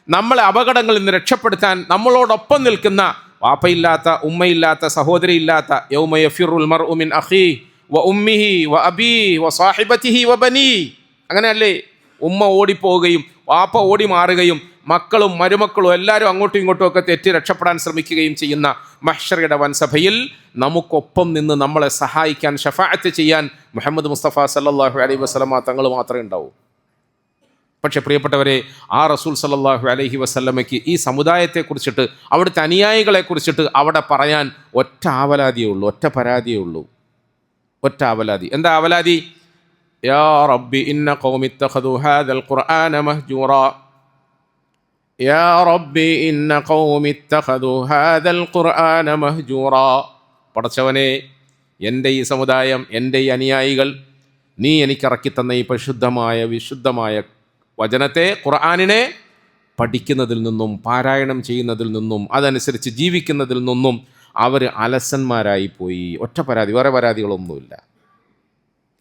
നമ്മളെ അപകടങ്ങളിൽ നിന്ന് രക്ഷപ്പെടുത്താൻ നമ്മളോടൊപ്പം നിൽക്കുന്ന വാപ്പയില്ലാത്ത, ഉമ്മയില്ലാത്ത, സഹോദരിയില്ലാത്ത യൗമ യഫിറുൽ മർഉ മിൻ അഖീഹി വ ഉമ്മിഹി വ അബീഹി വ സാഹിബതിഹി വ ബനീഹി. അങ്ങനെയല്ലേ? ഉമ്മ ഓടിപ്പോവുകയും വാപ്പ ഓടി മാറുകയും മക്കളും മരുമക്കളും എല്ലാവരും അങ്ങോട്ടും ഇങ്ങോട്ടും ഒക്കെ തെറ്റി രക്ഷപ്പെടാൻ ശ്രമിക്കുകയും ചെയ്യുന്ന മഹ്ശറയുടെ വൻസഭയിൽ നമുക്കൊപ്പം നിന്ന് നമ്മളെ സഹായിക്കാൻ, ഷഫാഅത്ത് ചെയ്യാൻ മുഹമ്മദ് മുസ്തഫ സല്ലല്ലാഹു അലൈഹി വസല്ലമ തങ്ങൾ മാത്രമേ ഉണ്ടാവൂ. പക്ഷേ പ്രിയപ്പെട്ടവരെ, ആ റസൂൽ സല്ലല്ലാഹു അലൈഹി വസല്ലമയ്ക്ക് ഈ സമുദായത്തെക്കുറിച്ചിട്ട്, അവിടുത്തെ അനുയായികളെക്കുറിച്ചിട്ട് അവിടെ പറയാൻ ഒറ്റ പരാതിയേ ഉള്ളൂ. എന്താ ആവലാതി? യാ റബ്ബി ഇന്ന ഖൗമി ഇത്തഖദു ഹാദൽ ഖുർആന മഹ്ജൂറാ. യാ റബ്ബി ഇന്ന ഖൗമി ഇത്തഖദു ഹാദൽ ഖുർആന മഹ്ജൂറാ. പടച്ചവനെ, എൻ്റെ ഈ സമുദായം, എൻ്റെ ഈ അനുയായികൾ, നീ എനിക്കിറക്കിത്തന്ന ഈ വിശുദ്ധമായ വചനത്തെ, ഖുർആനിനെ പഠിക്കുന്നതിൽ നിന്നും, പാരായണം ചെയ്യുന്നതിൽ നിന്നും, അതനുസരിച്ച് ജീവിക്കുന്നതിൽ നിന്നും അവർ അലസന്മാരായി പോയി. ഒറ്റ പരാതി, വേറെ പരാതികളൊന്നുമില്ല.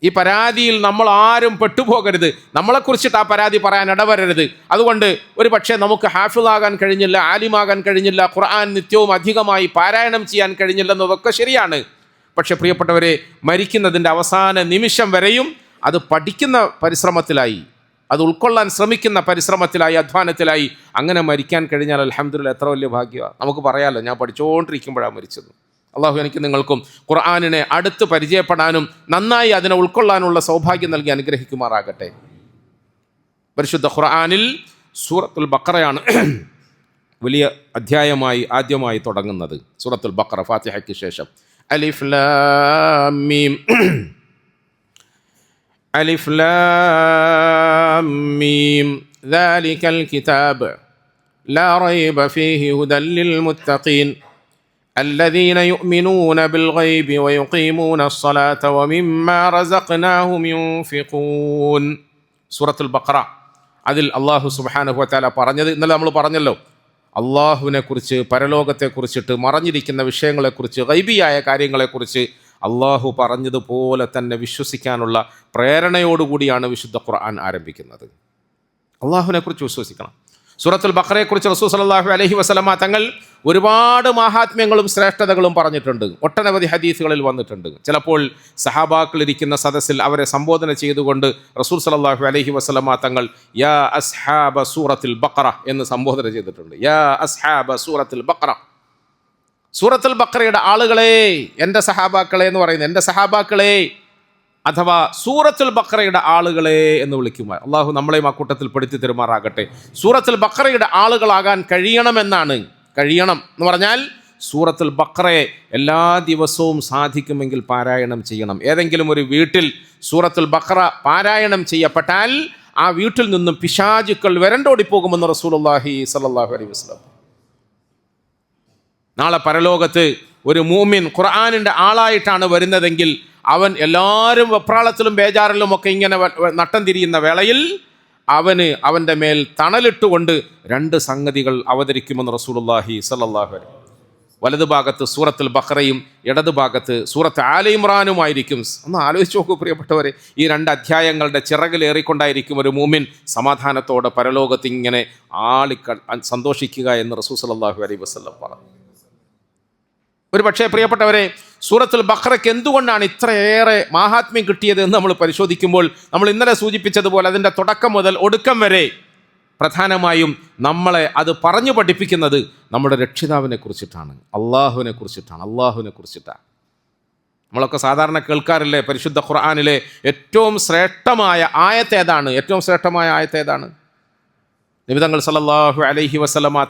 ഈ പരാതിയിൽ നമ്മൾ ആരും പെട്ടുപോകരുത്. നമ്മളെക്കുറിച്ചിട്ട് ആ പരാതി പറയാൻ ഇടവരരുത്. അതുകൊണ്ട് ഒരു പക്ഷേ നമുക്ക് ഹാഫിളാകാൻ കഴിഞ്ഞില്ല, ആലിമാകാൻ കഴിഞ്ഞില്ല, ഖുർആൻ നിത്യവും അധികമായി പാരായണം ചെയ്യാൻ കഴിഞ്ഞില്ല എന്നതൊക്കെ ശരിയാണ്. പക്ഷെ പ്രിയപ്പെട്ടവരെ, മരിക്കുന്നതിൻ്റെ അവസാന നിമിഷം വരെയും അത് പഠിക്കുന്ന പരിശ്രമത്തിലായി, അത് ഉൾക്കൊള്ളാൻ ശ്രമിക്കുന്ന പരിശ്രമത്തിലായി, അധ്വാനത്തിലായി അങ്ങനെ മരിക്കാൻ കഴിഞ്ഞാൽ അൽഹംദുലില്ലാഹ് എത്ര വലിയ ഭാഗ്യമാണ്. നമുക്ക് പറയാമല്ലോ, ഞാൻ പഠിച്ചുകൊണ്ടിരിക്കുമ്പോഴാണ് മരിച്ചത്. അള്ളാഹു എനിക്ക് നിങ്ങൾക്കും ഖുർആനിനെ അടുത്ത് പരിചയപ്പെടാനും നന്നായി അതിനെ ഉൾക്കൊള്ളാനുള്ള സൗഭാഗ്യം നൽകി അനുഗ്രഹിക്കുമാറാകട്ടെ. പരിശുദ്ധ ഖുർആനിൽ സൂറത്തുൽ ബഖറയാണ് വലിയ അധ്യായമായി ആദ്യമായി തുടങ്ങുന്നത്. സൂറത്തുൽ ബഖറ ഫാത്തിഹയ്ക്ക് ശേഷം അലിഫ് ലാം മീം അലിഫ് ലാം മീം ദാലികൽ കിതാബ് ലാ റൈബ ഫീഹി ഹുദൽ ലിൽ മുത്തഖീൻ الذين يؤمنون بالغيب ويقيمون الصلاة ومما رزقناهم ينفقون. സൂറത്തുൽ ബഖറ അതിൽ അല്ലാഹു സുബ്ഹാനഹു വ തആല പറഞ്ഞത് ഇന്നലെ നമ്മൾ പറഞ്ഞല്ലോ. അള്ളാഹുവിനെക്കുറിച്ച്, പരലോകത്തെക്കുറിച്ചിട്ട്, മറഞ്ഞിരിക്കുന്ന വിഷയങ്ങളെക്കുറിച്ച്, ഗൈബിയായ കാര്യങ്ങളെക്കുറിച്ച് അള്ളാഹു പറഞ്ഞതുപോലെ തന്നെ വിശ്വസിക്കാനുള്ള പ്രേരണയോടുകൂടിയാണ് വിശുദ്ധ ഖുർആൻ ആരംഭിക്കുന്നത്. അള്ളാഹുവിനെക്കുറിച്ച് വിശ്വസിക്കണം. സൂറത്തുൽ ബഖറയെക്കുറിച്ച് റസൂൽ സല്ലല്ലാഹു അലൈഹി വസല്ലമ തങ്ങൾ ഒരുപാട് മഹാത്മ്യങ്ങളും ശ്രേഷ്ഠതകളും പറഞ്ഞിട്ടുണ്ട്. ഒട്ടനവധി ഹദീസുകളിൽ വന്നിട്ടുണ്ട്. ചിലപ്പോൾ സഹാബാക്കൾ ഇരിക്കുന്ന സദസ്സിൽ അവരെ സംബോധന ചെയ്തുകൊണ്ട് റസൂൽ സല്ലല്ലാഹു അലൈഹി വസല്ലമ തങ്ങൾ യാ അസ്ഹാബ സൂറത്തുൽ ബഖറ എന്ന് സംബോധന ചെയ്തിട്ടുണ്ട്. യാ അസ്ഹാബ സൂറത്തുൽ ബഖറ. സൂറത്തുൽ ബഖറയുടെ ആളുകളെ, എൻ്റെ സഹാബാക്കളെ എന്ന് പറയുന്നത്, എൻ്റെ സഹാബാക്കളെ അഥവാ സൂറത്തുൽ ബഖറയുടെ ആളുകളെ എന്ന് വിളിക്കുമ്പോൾ അള്ളാഹു നമ്മളെയും ആ കൂട്ടത്തിൽ പെടുത്തി തരുമാറാകട്ടെ. സൂറത്തുൽ ബഖറയുടെ ആളുകളാകാൻ കഴിയണമെന്നാണ്. കഴിയണം എന്ന് പറഞ്ഞാൽ സൂറത്തുൽ ബഖറയെ എല്ലാ ദിവസവും സാധിക്കുമെങ്കിൽ പാരായണം ചെയ്യണം. ഏതെങ്കിലും ഒരു വീട്ടിൽ സൂറത്തുൽ ബഖറ പാരായണം ചെയ്യപ്പെട്ടാൽ ആ വീട്ടിൽ നിന്നും പിശാചുക്കൾ വരണ്ടോടിപ്പോകുമെന്ന് റസൂലുള്ളാഹി സ്വല്ലല്ലാഹു അലൈഹി വസല്ലം. നാളെ പരലോകത്ത് ഒരു മൂമിൻ ഖുർആനിൻ്റെ ആളായിട്ടാണ് വരുന്നതെങ്കിൽ അവൻ എല്ലാവരും വെപ്രാളത്തിലും ബേജാറിലും ഒക്കെ ഇങ്ങനെ നട്ടം തിരിയുന്ന വേളയിൽ അവൻ്റെ മേൽ തണലിട്ടുകൊണ്ട് രണ്ട് സംഗതികൾ അവതരിക്കുമെന്ന് റസൂലുള്ളാഹി സ്വല്ലല്ലാഹു അലൈഹി വസല്ലം. വലതു ഭാഗത്ത് സൂറത്തുൽ ബഖറയും ഇടതു ഭാഗത്ത് സൂറത്ത് ആല ഇമ്രാനുമായിരിക്കും. ഒന്ന് ആലോചിച്ച് നോക്കൂ പ്രിയപ്പെട്ടവരെ, ഈ രണ്ട് അധ്യായങ്ങളുടെ ചിറകിലേറിക്കൊണ്ടായിരിക്കും ഒരു മൂമിൻ സമാധാനത്തോടെ പരലോകത്ത് ഇങ്ങനെ സന്തോഷിക്കുക എന്ന് റസൂൽ സ്വല്ലല്ലാഹു അലൈഹി വസല്ലം പറഞ്ഞു. ഒരു പക്ഷേ പ്രിയപ്പെട്ടവരെ, സൂറത്തുൽ ബഖറയ്ക്ക് എന്തുകൊണ്ടാണ് ഇത്രയേറെ മാഹാത്മ്യം കിട്ടിയത് എന്ന് നമ്മൾ പരിശോധിക്കുമ്പോൾ നമ്മൾ ഇന്നലെ സൂചിപ്പിച്ചതുപോലെ അതിൻ്റെ തുടക്കം മുതൽ ഒടുക്കം വരെ പ്രധാനമായും നമ്മളെ അത് പറഞ്ഞു പഠിപ്പിക്കുന്നത് നമ്മുടെ രക്ഷിതാവിനെ കുറിച്ചിട്ടാണ്, അള്ളാഹുവിനെ കുറിച്ചിട്ടാണ്. നമ്മളൊക്കെ സാധാരണ കേൾക്കാറില്ലേ, പരിശുദ്ധ ഖുർആനിലെ ഏറ്റവും ശ്രേഷ്ഠമായ ആയത്ത് ഏതാണ്? നബി തങ്ങൾ സല്ലല്ലാഹു അലൈഹി വസല്ലമ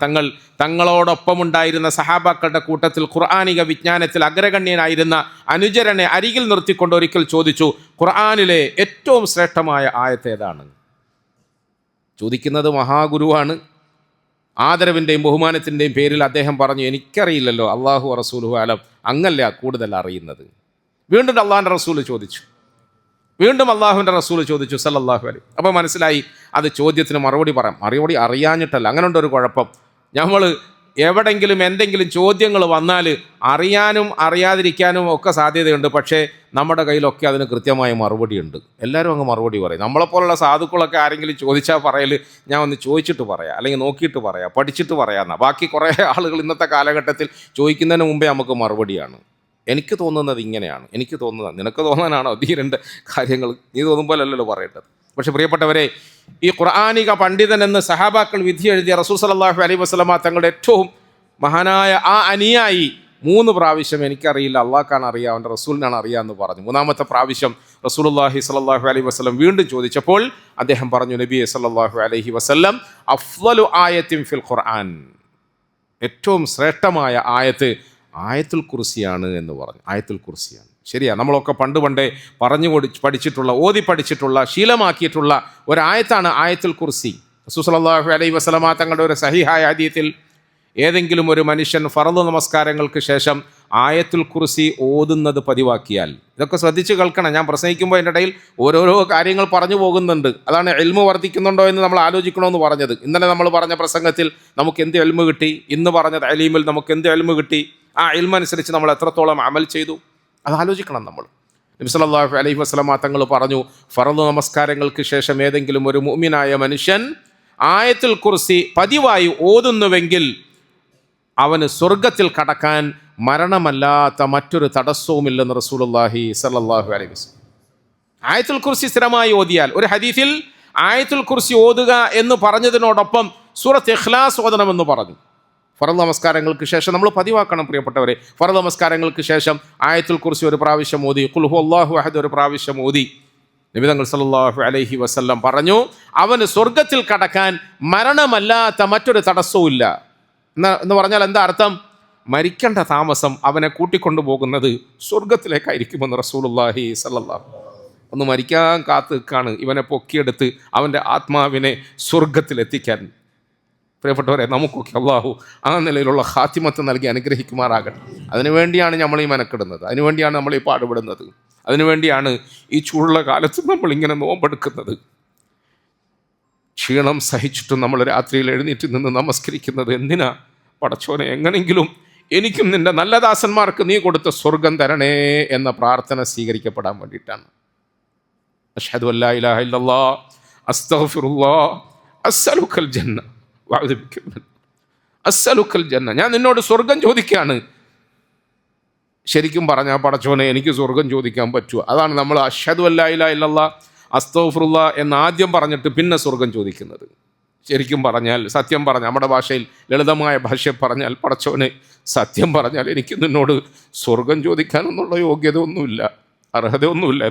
തങ്ങളോടൊപ്പം ഉണ്ടായിരുന്ന സഹാബാക്കളുടെ കൂട്ടത്തിൽ ഖുർആനിക വിജ്ഞാനത്തിൽ അഗ്രഗണ്യനായിരുന്ന അനുചരനെ അരികിൽ നിർത്തിക്കൊണ്ട് ഒരിക്കൽ ചോദിച്ചു, ഖുർആനിലെ ഏറ്റവും ശ്രേഷ്ഠമായ ആയത്ത് ഏതാണ്? ചോദിക്കുന്നത് മഹാഗുരുവാണ്. ആദരവിൻ്റെയും ബഹുമാനത്തിൻ്റെയും പേരിൽ അദ്ദേഹം പറഞ്ഞു, എനിക്കറിയില്ലല്ലോ, അല്ലാഹു റസൂലുഹു അലം, അങ്ങല്ല കൂടുതൽ അറിയുന്നത്. വീണ്ടും അള്ളാഹുവിൻ്റെ റസൂൽ ചോദിച്ചു സല്ലല്ലാഹു അലൈഹി. അപ്പോൾ മനസ്സിലായി അത് ചോദ്യത്തിന് മറുപടി അറിയാഞ്ഞിട്ടല്ല. അങ്ങനെ ഉണ്ടൊരു കുഴപ്പം. നമ്മൾ എവിടെങ്കിലും എന്തെങ്കിലും ചോദ്യങ്ങൾ വന്നാൽ അറിയാനും അറിയാതിരിക്കാനും ഒക്കെ സാധ്യതയുണ്ട്. പക്ഷേ നമ്മുടെ കയ്യിലൊക്കെ അതിന് കൃത്യമായ മറുപടിയുണ്ട്. എല്ലാവരും അങ്ങ് മറുപടി പറയും. നമ്മളെപ്പോലുള്ള സാധുക്കളൊക്കെ ആരെങ്കിലും ചോദിച്ചാൽ പറയൽ, ഞാൻ ഒന്ന് ചോദിച്ചിട്ട് പറയാം, അല്ലെങ്കിൽ നോക്കിയിട്ട് പറയാം, പഠിച്ചിട്ട് പറയാമെന്നാണ്. ബാക്കി കുറേ ആളുകൾ ഇന്നത്തെ കാലഘട്ടത്തിൽ ചോദിക്കുന്നതിന് മുമ്പേ നമുക്ക് മറുപടിയാണ്. എനിക്ക് തോന്നുന്നത് ഇങ്ങനെയാണ്, നിനക്ക് തോന്നാനാണോ ഈ രണ്ട് കാര്യങ്ങൾ? നീ തോന്നുമ്പോഴല്ലല്ലോ പറയേണ്ടത്. പക്ഷെ പ്രിയപ്പെട്ടവരെ, ഈ ഖുർആനിക പണ്ഡിതൻ എന്ന് സഹാബാക്കൾ വിധി എഴുതിയ റസൂൽ സല്ലല്ലാഹു അലൈഹി വസല്ലമ തങ്ങളുടെ ഏറ്റവും മഹാനായ ആ അനുയായി 3 പ്രാവശ്യം എനിക്കറിയില്ല, അള്ളാഹ്ക്കാണ് അറിയാം, അവൻ്റെ റസൂലിനാണ് അറിയാമെന്ന് പറഞ്ഞു. 3ാമത്തെ പ്രാവശ്യം റസൂലുള്ളാഹി സ്വല്ലല്ലാഹു അലൈഹി വസല്ലം വീണ്ടും ചോദിച്ചപ്പോൾ അദ്ദേഹം പറഞ്ഞു, നബിയെ സല്ലല്ലാഹു അലൈഹി വസല്ലം, അഫ്ളലു ആയത്തിൻ ഫിൽ ഖുർആൻ, ഏറ്റവും ശ്രേഷ്ഠമായ ആയത്ത് ആയത്തുൽ കുർസിയാണ് എന്ന് പറഞ്ഞു. ആയത്തുൽ കുർസിയാണ്. ശരിയാ, നമ്മളൊക്കെ പണ്ടേ പഠിച്ചിട്ടുള്ള, ഓതി പഠിച്ചിട്ടുള്ള, ശീലമാക്കിയിട്ടുള്ള ഒരായത്താണ് ആയത്തുൽ കുർസി. റസൂൽ സല്ലല്ലാഹു അലൈഹി വസല്ലമ തങ്ങളുടെ ഒരു സഹീഹായ ഹദീസിൽ ഏതെങ്കിലും ഒരു മനുഷ്യൻ ഫർദ് നമസ്കാരങ്ങൾക്ക് ശേഷം ആയത്തുൽ കുർസി ഓതുന്നത് പതിവാക്കിയാൽ, ഇതൊക്കെ ശ്രദ്ധിച്ച് കേൾക്കണം. ഞാൻ പ്രസംഗിക്കുമ്പോൾ എൻ്റെ ഇടയിൽ ഓരോരോ കാര്യങ്ങൾ പറഞ്ഞു പോകുന്നുണ്ട്. അതാണ് ഇൽമു വർദ്ധിക്കുന്നുണ്ടോ എന്ന് നമ്മൾ ആലോചിക്കണമെന്ന് പറഞ്ഞത്. ഇന്നലെ നമ്മൾ പറഞ്ഞ പ്രസംഗത്തിൽ നമുക്ക് എന്ത് ഇൽമു കിട്ടി, ഇന്ന് പറഞ്ഞ തഅലീമിൽ നമുക്ക് എന്ത് ഇൽമു കിട്ടി, ആ ഇൽമനുസരിച്ച് നമ്മൾ എത്രത്തോളം അമൽ ചെയ്തു, അത് ആലോചിക്കണം നമ്മൾ. നബി സല്ലല്ലാഹു അലൈഹി വസല്ലമ തങ്ങൾ പറഞ്ഞു, ഫർദ് നമസ്കാരങ്ങൾക്ക് ശേഷം ഏതെങ്കിലും ഒരു മുഅ്മിനായ മനുഷ്യൻ ആയത്തുൽ കുർസി പതിവായി ഓതുന്നുവെങ്കിൽ അവന് സ്വർഗത്തിൽ കടക്കാൻ മരണമല്ലാത്ത മറ്റൊരു തടസ്സവുമില്ലെന്ന് റസൂലുള്ളാഹി സ്വല്ലല്ലാഹു അലൈഹി വസല്ലം. ആയത്തുൽ കുർസി സ്ഥിരമായി ഓതിയാൽ, ഒരു ഹദീസിൽ ആയത്തുൽ കുർസി ഓതുക എന്ന് പറഞ്ഞതിനോടൊപ്പം സൂറത്ത് ഇഖ്ലാസ് ഓതണമെന്ന് പറഞ്ഞു. ഫർദ് നമസ്കാരങ്ങൾക്ക് ശേഷം നമ്മൾ പതിവാക്കണം പ്രിയപ്പെട്ടവരെ. ഫർദ് നമസ്കാരങ്ങൾക്ക് ശേഷം ആയത്തുൽ കുർസി ഒരു പ്രാവശ്യം ഓതി, ഖുൽ ഹുവല്ലാഹു അഹദ് ഒരു പ്രാവശ്യം ഓതി. നബി തങ്ങൾ സല്ലല്ലാഹു അലൈഹി വസല്ലം പറഞ്ഞു, അവന് സ്വർഗത്തിൽ കടക്കാൻ മരണമല്ലാത്ത മറ്റൊരു തടസ്സവും ഇല്ല എന്ന് പറഞ്ഞാൽ എന്താ അർത്ഥം? മരിക്കേണ്ട താമസം അവനെ കൂട്ടിക്കൊണ്ടു പോകുന്നത് സ്വർഗത്തിലേക്കായിരിക്കുമെന്ന് റസൂലുള്ളാഹി സല്ലല്ലാഹു. ഒന്ന് മരിക്കാൻ കാത്തു നിൽക്കാണ് ഇവനെ പൊക്കിയെടുത്ത് അവൻ്റെ ആത്മാവിനെ സ്വർഗത്തിലെത്തിക്കാൻ. പ്രിയപ്പെട്ടവരെ, നമുക്കൊക്കെ അല്ലാഹു ആ നിലയിലുള്ള ഖാത്തിമത്ത് നൽകി അനുഗ്രഹിക്കുമാറാകട്ടെ. അതിനുവേണ്ടിയാണ് നമ്മൾ ഈ മെനക്കെടുന്നത്, അതിനുവേണ്ടിയാണ് നമ്മൾ ഈ പാടുപെടുന്നത്, അതിനുവേണ്ടിയാണ് ഈ ചൂടുള്ള കാലത്ത് നമ്മളിങ്ങനെ നോമ്പെടുക്കുന്നത്. ക്ഷീണം സഹിച്ചിട്ടും നമ്മൾ രാത്രിയിൽ എഴുന്നേറ്റ് നിന്ന് നമസ്കരിക്കുന്നത് എന്തിനാ? പടച്ചോനെ, എങ്ങനെങ്കിലും എനിക്കും നിൻ്റെ നല്ല ദാസന്മാർക്ക് നീ കൊടുത്ത സ്വർഗം തരണേ എന്ന പ്രാർത്ഥന സ്വീകരിക്കപ്പെടാൻ വേണ്ടിയിട്ടാണ്. അഷ്ഹദു അല്ലാ ഇലാഹ ഇല്ലല്ലാഹ് അസ്തഗ്ഫിറുല്ലാഹ് അസ്അലുക്കൽ ജന്ന വഅഊദു ബിക മിൻ അസ്അലുക്കൽ ജന്ന. ഞാൻ നിന്നോട് സ്വർഗം ചോദിക്കുകയാണ്. ശരിക്കും പറഞ്ഞാൽ പടച്ചോനെ, എനിക്ക് സ്വർഗം ചോദിക്കാൻ പറ്റുമോ? അതാണ് നമ്മൾ അഷ്ഹദു അല്ലാ ഇലാഹ ഇല്ലല്ലാഹ് അസ്തഗ്ഫിറുല്ലാഹ് എന്ന് ആദ്യം പറഞ്ഞിട്ട് പിന്നെ സ്വർഗം ചോദിക്കുന്നത്. ശരിക്കും പറഞ്ഞാൽ, സത്യം പറഞ്ഞാൽ, നമ്മുടെ ഭാഷയിൽ ലളിതമായ ഭാഷ പറഞ്ഞാൽ, പടച്ചോനെ സത്യം പറഞ്ഞാൽ എനിക്ക് നിന്നോട് സ്വർഗം ചോദിക്കാനൊന്നുള്ള യോഗ്യത ഒന്നുമില്ല, അർഹതയൊന്നുമില്ല.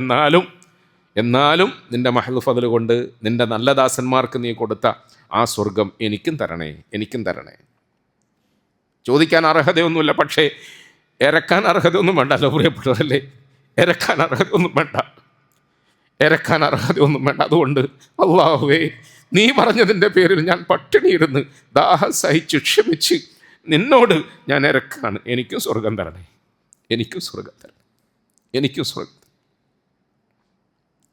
എന്നാലും നിൻ്റെ മഹദ് ഫദ്ൽ കൊണ്ട് നിൻ്റെ നല്ല ദാസന്മാർക്ക് നീ കൊടുത്ത ആ സ്വർഗം എനിക്കും തരണേ. ചോദിക്കാൻ അർഹതയൊന്നുമില്ല, പക്ഷേ ഇറക്കാൻ അർഹതയൊന്നും വേണ്ടല്ലോ പ്രിയപ്പെട്ടവരല്ലേ. ഇറക്കാൻ അർഹതയൊന്നും വേണ്ട. അതുകൊണ്ട് അല്ലാഹുവേ, നീ പറഞ്ഞതിൻ്റെ പേരിൽ ഞാൻ പട്ടിണിയിരുന്ന് ദാഹം സഹിച്ച് ക്ഷമിച്ച് നിന്നോട് ഞാൻ ഇറക്കാണ്. എനിക്കും സ്വർഗം തരണേ.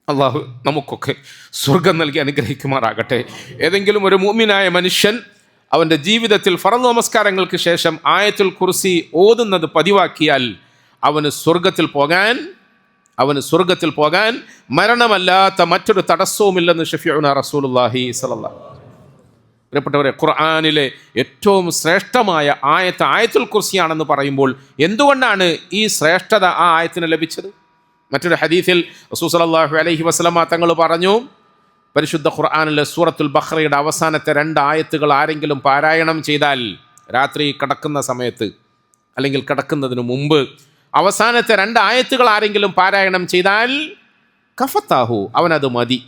അള്ളാഹു നമുക്കൊക്കെ സ്വർഗം നൽകി അനുഗ്രഹിക്കുമാറാകട്ടെ. ഏതെങ്കിലും ഒരു മുഅ്മിനായ മനുഷ്യൻ അവൻ്റെ ജീവിതത്തിൽ ഫർള് നമസ്കാരങ്ങൾക്ക് ശേഷം ആയത്തുൽ കുർസി ഓതുന്നത് പതിവാക്കിയാൽ അവന് സ്വർഗത്തിൽ പോകാൻ മരണമല്ലാത്ത മറ്റൊരു തടസ്സവുമില്ലെന്ന് ഷഫീഉനാ റസൂലുള്ളാഹി സ്വല്ലല്ലാഹു അലൈഹി വസല്ലം. പ്രിയപ്പെട്ടവരെ, ഖുർആനിലെ ഏറ്റവും ശ്രേഷ്ഠമായ ആയത്തുൽ കുർസിയാണെന്ന് പറയുമ്പോൾ എന്തുകൊണ്ടാണ് ഈ ശ്രേഷ്ഠത ആ ആയത്തിന് ലഭിച്ചത്? മറ്റൊരു ഹദീസിൽ റസൂൽ സ്വല്ലല്ലാഹു അലൈഹി വസല്ലം തങ്ങൾ പറഞ്ഞു, പരിശുദ്ധ ഖുർആനിലെ സൂറത്തുൽ ബഖറയുടെ അവസാനത്തെ 2 ആയത്തുകൾ ആരെങ്കിലും പാരായണം ചെയ്താൽ, രാത്രി കിടക്കുന്ന സമയത്ത് അല്ലെങ്കിൽ കിടക്കുന്നതിന് മുമ്പ് അവസാനത്തെ 2 ആയത്തുകൾ ആരെങ്കിലും പാരായണം ചെയ്താൽ കഫത്താഹു, അവനത് മതി.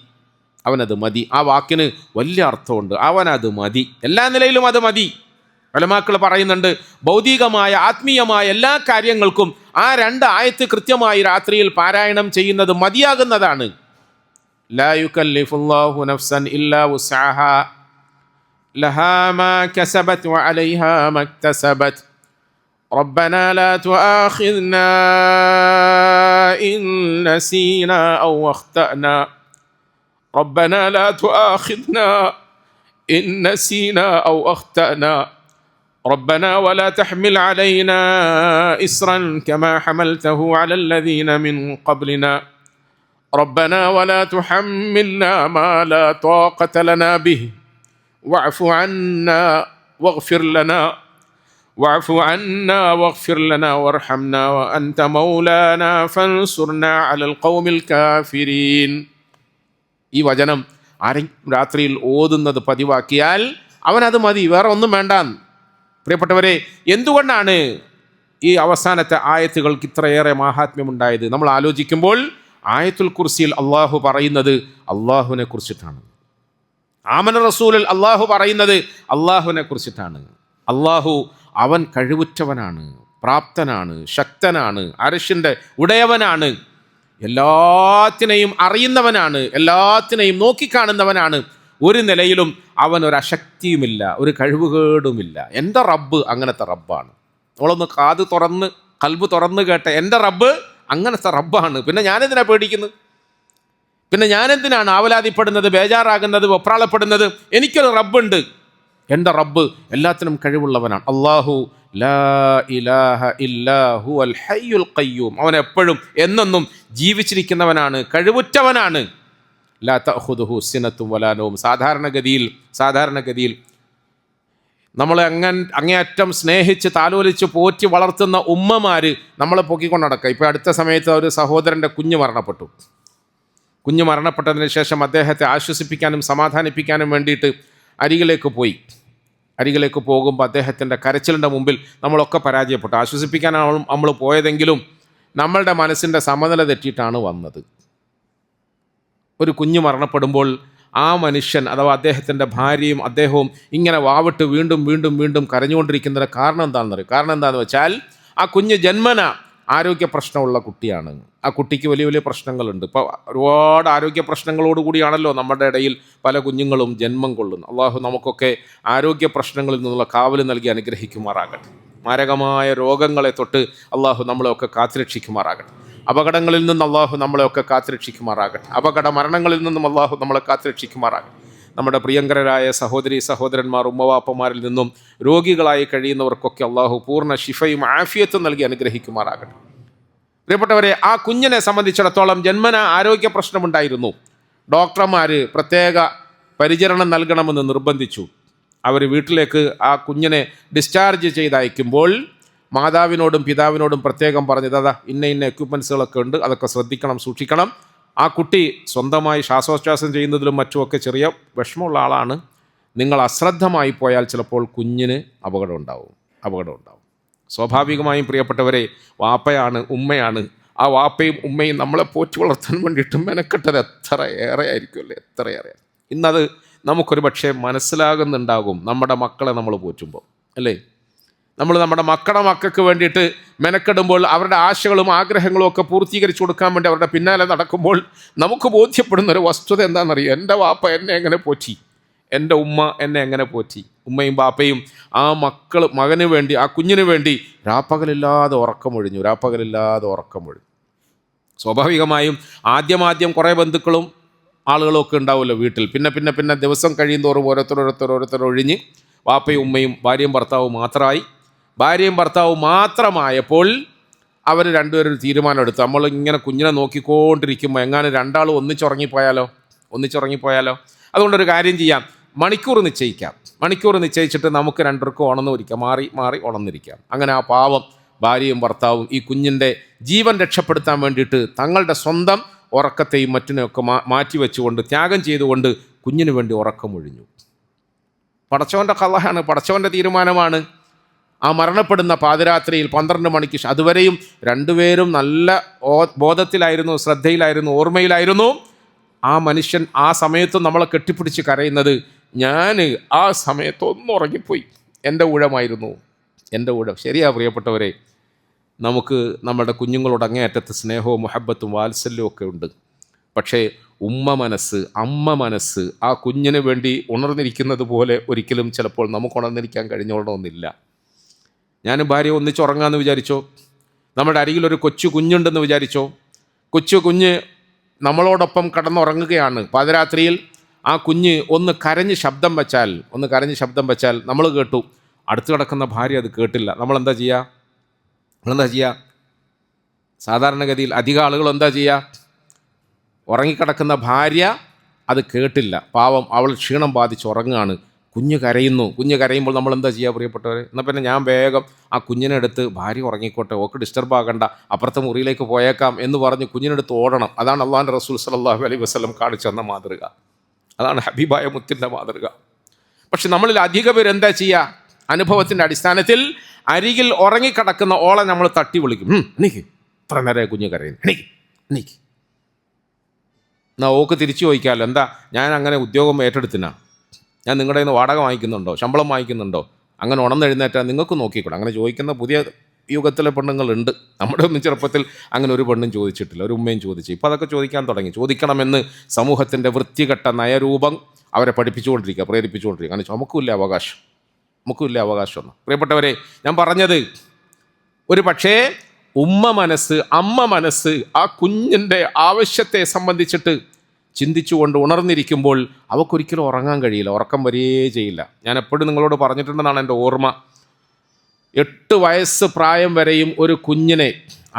ആ വാക്കിന് വലിയ അർത്ഥമുണ്ട്. അവനത് മതി, എല്ലാ നിലയിലും അത് മതി. ഉലമാക്കൾ പറയുന്നുണ്ട്, ഭൗതികമായ ആത്മീയമായ എല്ലാ കാര്യങ്ങൾക്കും ആ 2 ആയത്ത് കൃത്യമായി രാത്രിയിൽ പാരായണം ചെയ്യുന്നത് മതിയാകുന്നതാണ്. ലാ യുകല്ലിഫുല്ലാഹു നഫ്സൻ ഇല്ലാ വുസ്അഹാ ലഹാ മാ കസബത് വഅലൈഹാ മക്തസബത് റബ്ബനാ ലാ തുആഖിദ്നാ ഇൻ നസീനാ ഔ അഖ്തഅനാ റബ്ബനാ ലാ തുആഖിദ്നാ ഇൻ നസീനാ ഔ അഖ്തഅനാ ربنا ولا تحمل علينا إصرا كما حملته على الذين من قبلنا ربنا ولا تحملنا ما لا طاقة لنا به واعف عنا واغفر لنا وارحمنا وأنت مولانا فانصرنا على القوم الكافرين. ഈ വചനം ആരെങ്കിലും രാത്രിയിൽ ഓതുന്നത് പതിവാക്കിയാൽ അവനത് മതി, വേറെ ഒന്നും വേണ്ട. പ്രിയപ്പെട്ടവരെ, എന്തുകൊണ്ടാണ് ഈ അവസാനത്തെ ആയത്തുകൾക്ക് ഇത്രയേറെ മാഹാത്മ്യമുണ്ടായത്? നമ്മൾ ആലോചിക്കുമ്പോൾ ആയത്തുൽ കുർസിയിൽ അള്ളാഹു പറയുന്നത് അള്ളാഹുവിനെ കുറിച്ചിട്ടാണ്. ആമന റസൂലിൽ അള്ളാഹു പറയുന്നത് അള്ളാഹുവിനെ കുറിച്ചിട്ടാണ്. അള്ളാഹു അവൻ കഴിവുറ്റവനാണ്, പ്രാപ്തനാണ്, ശക്തനാണ്, അർശിൻ്റെ ഉടയവനാണ്, എല്ലാത്തിനെയും അറിയുന്നവനാണ്, എല്ലാത്തിനെയും നോക്കിക്കാണുന്നവനാണ്. ഒരു നിലയിലും അവൻ ഒരു അശക്തിയുമില്ല, ഒരു കഴിവുകേടുമില്ല. എൻ്റെ റബ്ബ് അങ്ങനത്തെ റബ്ബാണ്. നമ്മളൊന്ന് കാത് തുറന്ന് കൽബ് തുറന്ന് കേട്ട എൻ്റെ റബ്ബ് അങ്ങനത്തെ റബ്ബാണ്. പിന്നെ ഞാനെന്തിനാണ് പേടിക്കുന്നത്? പിന്നെ ഞാനെന്തിനാണ് ആവലാതിപ്പെടുന്നത്, ബേജാറാകുന്നത്, വെപ്രാളപ്പെടുന്നത്? എനിക്കൊരു റബ്ബുണ്ട്. എൻ്റെ റബ്ബ് എല്ലാത്തിനും കഴിവുള്ളവനാണ്. അല്ലാഹു ലാ ഇലാഹ ഇല്ലാ ഹുവൽ ഹയ്യുൽ ഖയ്യൂം. അവൻ എപ്പോഴും എന്നെന്നും ജീവിച്ചിരിക്കുന്നവനാണ്, കഴിവുറ്റവനാണ്. ലാ തഅഖുദുഹു സിനത്തും വലാ നൗം. സാധാരണഗതിയിൽ നമ്മളെ അങ്ങേയറ്റം സ്നേഹിച്ച് താലോലിച്ച് പോറ്റി വളർത്തുന്ന ഉമ്മമാർ നമ്മളെ പൊക്കിക്കൊണ്ട് നടക്കുക. ഇപ്പോൾ അടുത്ത സമയത്ത് ഒരു സഹോദരൻ്റെ കുഞ്ഞ് മരണപ്പെട്ടതിന് ശേഷം അദ്ദേഹത്തെ ആശ്വസിപ്പിക്കാനും സമാധാനിപ്പിക്കാനും വേണ്ടിയിട്ട് അരികിലേക്ക് പോകുമ്പോൾ അദ്ദേഹത്തിൻ്റെ കരച്ചിലിൻ്റെ മുമ്പിൽ നമ്മളൊക്കെ പരാജയപ്പെട്ടു. ആശ്വസിപ്പിക്കാനാണ് നമ്മൾ പോയതെങ്കിലും നമ്മളുടെ മനസ്സിൻ്റെ സമനില തെറ്റിയിട്ടാണ് വന്നത്. ഒരു കുഞ്ഞ് മരണപ്പെടുമ്പോൾ ആ മനുഷ്യൻ അഥവാ അദ്ദേഹത്തിൻ്റെ ഭാര്യയും അദ്ദേഹവും ഇങ്ങനെ വാവിട്ട് വീണ്ടും കരഞ്ഞുകൊണ്ടിരിക്കുന്നതിന് കാരണം എന്താണെന്ന് വെച്ചാൽ ആ കുഞ്ഞ് ജന്മന ആരോഗ്യ പ്രശ്നമുള്ള കുട്ടിയാണ്. ആ കുട്ടിക്ക് വലിയ പ്രശ്നങ്ങളുണ്ട്. ഇപ്പോൾ ഒരുപാട് ആരോഗ്യ പ്രശ്നങ്ങളോടുകൂടിയാണല്ലോ നമ്മുടെ ഇടയിൽ പല കുഞ്ഞുങ്ങളും ജന്മം കൊള്ളുന്നത്. അള്ളാഹു നമുക്കൊക്കെ ആരോഗ്യ പ്രശ്നങ്ങളിൽ നിന്നുള്ള കാവൽ നൽകി അനുഗ്രഹിക്കുമാറാകട്ടെ. മാരകമായ രോഗങ്ങളെ തൊട്ട് അള്ളാഹു നമ്മളെയൊക്കെ കാത്തുരക്ഷിക്കുമാറാകട്ടെ. അപകടങ്ങളിൽ നിന്ന് അള്ളാഹു നമ്മളെയൊക്കെ കാത്തുരക്ഷിക്കുമാറാകട്ടെ. അപകട മരണങ്ങളിൽ നിന്നും അള്ളാഹു നമ്മളെ കാത്തുരക്ഷിക്കുമാറാകട്ടെ. നമ്മുടെ പ്രിയങ്കരായ സഹോദരന്മാർ, ഉമ്മവാപ്പമാരിൽ നിന്നും രോഗികളായി കഴിയുന്നവർക്കൊക്കെ അള്ളാഹു പൂർണ്ണ ശിഫയും ആഫിയത്തും നൽകി അനുഗ്രഹിക്കുമാറാകട്ടെ. പ്രിയപ്പെട്ടവരെ, ആ കുഞ്ഞിനെ സംബന്ധിച്ചിടത്തോളം ജന്മന ആരോഗ്യ പ്രശ്നമുണ്ടായിരുന്നു. ഡോക്ടർമാർ പ്രത്യേക പരിചരണം നൽകണമെന്ന് നിർബന്ധിച്ചു. അവർ വീട്ടിലേക്ക് ആ കുഞ്ഞിനെ ഡിസ്ചാർജ് ചെയ്തയക്കുമ്പോൾ മാതാവിനോടും പിതാവിനോടും പ്രത്യേകം പറഞ്ഞത്, അതാ ഇന്ന എക്യുപ്മെൻസുകളൊക്കെ ഉണ്ട്, അതൊക്കെ ശ്രദ്ധിക്കണം, സൂക്ഷിക്കണം. ആ കുട്ടി സ്വന്തമായി ശ്വാസോച്ഛ്വാസം ചെയ്യുന്നതിലും മറ്റുമൊക്കെ ചെറിയ വിഷമമുള്ള ആളാണ്. നിങ്ങൾ അശ്രദ്ധമായി പോയാൽ ചിലപ്പോൾ കുഞ്ഞിന് അപകടം ഉണ്ടാവും. സ്വാഭാവികമായും പ്രിയപ്പെട്ടവരെ, വാപ്പയാണ്, ഉമ്മയാണ്. ആ വാപ്പയും ഉമ്മയും നമ്മളെ പോറ്റി വളർത്താൻ വേണ്ടിയിട്ട് മെനക്കെട്ടത് എത്ര ഏറെ ആയിരിക്കുമല്ലേ, എത്രയേറെ. ഇന്നത് നമുക്കൊരു പക്ഷേ മനസ്സിലാകുന്നുണ്ടാകും നമ്മുടെ മക്കളെ നമ്മൾ പോറ്റുമ്പോൾ, അല്ലേ? നമ്മൾ നമ്മുടെ മക്കൾക്ക് വേണ്ടിയിട്ട് മെനക്കെടുമ്പോൾ, അവരുടെ ആശകളും ആഗ്രഹങ്ങളും ഒക്കെ പൂർത്തീകരിച്ചു കൊടുക്കാൻ വേണ്ടി അവരുടെ പിന്നാലെ നടക്കുമ്പോൾ നമുക്ക് ബോധ്യപ്പെടുന്നൊരു വസ്തുത എന്താണെന്നറിയോ? എൻ്റെ വാപ്പ എന്നെ എങ്ങനെ പോറ്റി, എൻ്റെ ഉമ്മ എന്നെ എങ്ങനെ പോറ്റി. ഉമ്മയും ബാപ്പയും ആ മകന് വേണ്ടി, ആ കുഞ്ഞിന് വേണ്ടി രാപ്പകലില്ലാതെ ഉറക്കമൊഴിഞ്ഞു. സ്വാഭാവികമായും ആദ്യം കുറേ ബന്ധുക്കളും ആളുകളും ഒക്കെ ഉണ്ടാവുമല്ലോ വീട്ടിൽ. പിന്നെ ദിവസം കഴിയുന്തോറും ഓരോരുത്തർ ഒഴിഞ്ഞ് വാപ്പയും ഉമ്മയും ഭാര്യയും ഭർത്താവും മാത്രമായപ്പോൾ അവർ രണ്ടുപേരും തീരുമാനം എടുത്തു. നമ്മളിങ്ങനെ കുഞ്ഞിനെ നോക്കിക്കൊണ്ടിരിക്കുമ്പോൾ എങ്ങാനും രണ്ടാളും ഒന്നിച്ചുറങ്ങിപ്പോയാലോ. അതുകൊണ്ടൊരു കാര്യം ചെയ്യാം, മണിക്കൂർ നിശ്ചയിച്ചിട്ട് നമുക്ക് രണ്ടുപേർക്കും ഉണർന്നിരിക്കാം, മാറി ഉണർന്നിരിക്കാം. അങ്ങനെ ആ പാവം ഭാര്യയും ഭർത്താവും ഈ കുഞ്ഞിൻ്റെ ജീവൻ രക്ഷപ്പെടുത്താൻ വേണ്ടിയിട്ട് തങ്ങളുടെ സ്വന്തം ഉറക്കത്തെയും മറ്റിനെയൊക്കെ മാറ്റി വെച്ചുകൊണ്ട്, ത്യാഗം ചെയ്തുകൊണ്ട് കുഞ്ഞിന് വേണ്ടി ഉറക്കമൊഴിഞ്ഞു. പടച്ചവൻ്റെ ഖളാണ്, പടച്ചവൻ്റെ തീരുമാനമാണ്. ആ മരണപ്പെടുന്ന പാതിരാത്രിയിൽ 12 മണിക്ക് അതുവരെയും രണ്ടുപേരും നല്ല ബോധത്തിലായിരുന്നു, ശ്രദ്ധയിലായിരുന്നു, ഓർമ്മയിലായിരുന്നു. ആ മനുഷ്യൻ ആ സമയത്തും നമ്മളെ കെട്ടിപ്പിടിച്ച് കരയുന്നത്, ഞാൻ ആ സമയത്ത് ഉറങ്ങിപ്പോയി, എൻ്റെ ഊഴമായിരുന്നു. ശരിയാ പ്രിയപ്പെട്ടവരെ, നമുക്ക് നമ്മുടെ കുഞ്ഞുങ്ങളോട് അങ്ങേയറ്റത്ത് സ്നേഹവും മുഹബത്തും വാത്സല്യവും ഒക്കെ ഉണ്ട്. പക്ഷേ അമ്മ മനസ്സ് ആ കുഞ്ഞിന് വേണ്ടി ഉണർന്നിരിക്കുന്നത് പോലെ ഒരിക്കലും ചിലപ്പോൾ നമുക്ക് ഉണർന്നിരിക്കാൻ കഴിഞ്ഞോളണമെന്നില്ല. ഞാനും ഭാര്യ ഒന്നിച്ചുറങ്ങാമെന്ന് വിചാരിച്ചോ, നമ്മുടെ അരികിലൊരു കൊച്ചു കുഞ്ഞുണ്ടെന്ന് വിചാരിച്ചോ, കൊച്ചു കുഞ്ഞ് നമ്മളോടൊപ്പം കിടന്നുറങ്ങുകയാണ്. പാതിരാത്രിയിൽ ആ കുഞ്ഞ് ഒന്ന് കരഞ്ഞ് ശബ്ദം വെച്ചാൽ നമ്മൾ കേട്ടു, അടുത്ത് കിടക്കുന്ന ഭാര്യ അത് കേട്ടില്ല. നമ്മളെന്താ ചെയ്യുക? സാധാരണഗതിയിൽ അധികം ആളുകൾ എന്താ ചെയ്യുക? ഉറങ്ങിക്കിടക്കുന്ന ഭാര്യ അത് കേട്ടില്ല, പാവം അവൾ ക്ഷീണം ബാധിച്ച് ഉറങ്ങുകയാണ്. കുഞ്ഞ് കരയുമ്പോൾ നമ്മൾ എന്താ ചെയ്യുക പ്രിയപ്പെട്ടവരെ? എന്നാൽ പിന്നെ ഞാൻ വേഗം ആ കുഞ്ഞിനെടുത്ത്, ഭാര്യ ഉറങ്ങിക്കോട്ടെ, ഓക്ക് ഡിസ്റ്റർബ് ആകണ്ട, അപ്പുറത്തെ മുറിയിലേക്ക് പോയേക്കാം എന്ന് പറഞ്ഞ് കുഞ്ഞിനെടുത്ത് ഓടണം. അതാണ് അള്ളാഹുവിൻ്റെ റസൂൽ സ്വല്ലല്ലാഹു അലൈഹി വസല്ലം കാണിച്ചു തന്ന മാതൃക. അതാണ് ഹബീബായ മുത്തിൻ്റെ മാതൃക. പക്ഷെ നമ്മളിൽ അധിക പേര് എന്താ ചെയ്യുക? അനുഭവത്തിൻ്റെ അടിസ്ഥാനത്തിൽ അരികിൽ ഉറങ്ങിക്കിടക്കുന്ന ഓളെ നമ്മൾ തട്ടി വിളിക്കും, എണീക്ക്, ഇത്ര നേരം കുഞ്ഞ് കരയുന്നു, എണീക്ക്. എന്നാൽ ഓക്ക് തിരിച്ചു ചോദിക്കാമല്ലോ, എന്താ ഞാൻ അങ്ങനെ ഉദ്യോഗം ഏറ്റെടുത്തിനാ, ഞാൻ നിങ്ങളുടെ കയ്യിൽ നിന്ന് വാടക വാങ്ങിക്കുന്നുണ്ടോ, ശമ്പളം വാങ്ങിക്കുന്നുണ്ടോ, അങ്ങനെ ഉണർന്നെഴുന്നേറ്റാൽ നിങ്ങൾക്ക് നോക്കിക്കൂടെ? അങ്ങനെ ചോദിക്കുന്ന പുതിയ യുഗത്തിലെ പെണ്ണുങ്ങളുണ്ട്. നമ്മുടെ ഒന്നും ചെറുപ്പത്തിൽ അങ്ങനെ ഒരു പെണ്ണും ചോദിച്ചിട്ടില്ല, ഒരു ഉമ്മയും ചോദിച്ചു. ഇപ്പോൾ അതൊക്കെ ചോദിക്കാൻ തുടങ്ങി. ചോദിക്കണമെന്ന് സമൂഹത്തിൻ്റെ വൃത്തികെട്ട നയരൂപം അവരെ പ്രേരിപ്പിച്ചുകൊണ്ടിരിക്കുക. അങ്ങനെ നമുക്കില്ല അവകാശം. പ്രിയപ്പെട്ടവരെ, ഞാൻ പറഞ്ഞത്, ഒരു പക്ഷേ അമ്മ മനസ്സ് ആ കുഞ്ഞിൻ്റെ ആവശ്യത്തെ സംബന്ധിച്ചിട്ട് ചിന്തിച്ചുകൊണ്ട് ഉണർന്നിരിക്കുമ്പോൾ അവൾക്കൊരിക്കലും ഉറങ്ങാൻ കഴിയില്ല, ഉറക്കം വരികയേ ചെയ്യില്ല. ഞാൻ എപ്പോഴും നിങ്ങളോട് പറഞ്ഞിട്ടുണ്ടെന്നാണ് എൻ്റെ ഓർമ്മ. 8 വയസ്സ് പ്രായം വരെയും ഒരു കുഞ്ഞിനെ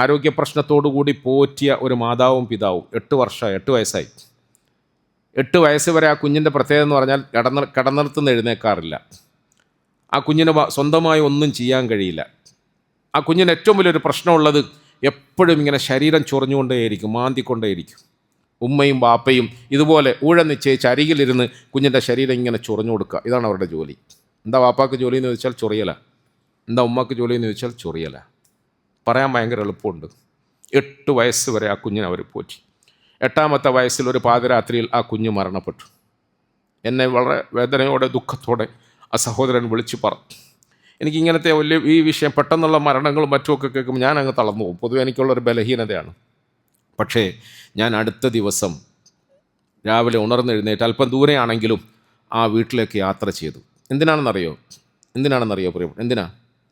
ആരോഗ്യപ്രശ്നത്തോടു കൂടി പോറ്റിയ ഒരു മാതാവും പിതാവും 8 വയസ്സായി. 8 വയസ്സ് വരെ ആ കുഞ്ഞിൻ്റെ പ്രത്യേകത എന്ന് പറഞ്ഞാൽ കിടന്നിടത്തുനിന്ന് എഴുന്നേക്കാറില്ല. ആ കുഞ്ഞിന് സ്വന്തമായി ഒന്നും ചെയ്യാൻ കഴിയില്ല. ആ കുഞ്ഞിന് ഏറ്റവും വലിയൊരു പ്രശ്നമുള്ളത്, എപ്പോഴും ഇങ്ങനെ ശരീരം ചൊറിഞ്ഞുകൊണ്ടേയിരിക്കും, മാന്തിക്കൊണ്ടേയിരിക്കും. ഉമ്മയും ബാപ്പയും ഇതുപോലെ ഊഴം നിശ്ചയിച്ച് അരികിലിരുന്ന് കുഞ്ഞിൻ്റെ ശരീരം ഇങ്ങനെ ചൊറിഞ്ഞു കൊടുക്കുക. ഇതാണ് അവരുടെ ജോലി. എന്താ വാപ്പാക്ക് ജോലി എന്ന് ചോദിച്ചാൽ ചൊറിയല, എന്താ ഉമ്മക്ക് ജോലി എന്ന് ചോദിച്ചാൽ ചൊറിയല. പറയാൻ ഭയങ്കര എളുപ്പമുണ്ട്. 8 വയസ്സ് വരെ ആ കുഞ്ഞിനെ അവർ പോറ്റി. 8ാമത്തെ വയസ്സിൽ ഒരു പാതിരാത്രിയിൽ ആ കുഞ്ഞ് മരണപ്പെട്ടു. എന്നെ വളരെ വേദനയോടെ ദുഃഖത്തോടെ ആ സഹോദരൻ വിളിച്ചു പറഞ്ഞു. എനിക്കിങ്ങനത്തെ ഈ വിഷയം, പെട്ടെന്നുള്ള മരണങ്ങളും മറ്റുമൊക്കെ കേൾക്കുമ്പോൾ ഞാൻ അങ്ങ് തളർന്നു പോകും. പൊതുവെ എനിക്കുള്ളൊരു ബലഹീനതയാണ്. പക്ഷേ ഞാൻ അടുത്ത ദിവസം രാവിലെ ഉണർന്നെഴുന്നേറ്റ് അല്പം ദൂരെയാണെങ്കിലും ആ വീട്ടിലേക്ക് യാത്ര ചെയ്തു. എന്തിനാണെന്നറിയോ എന്തിനാ?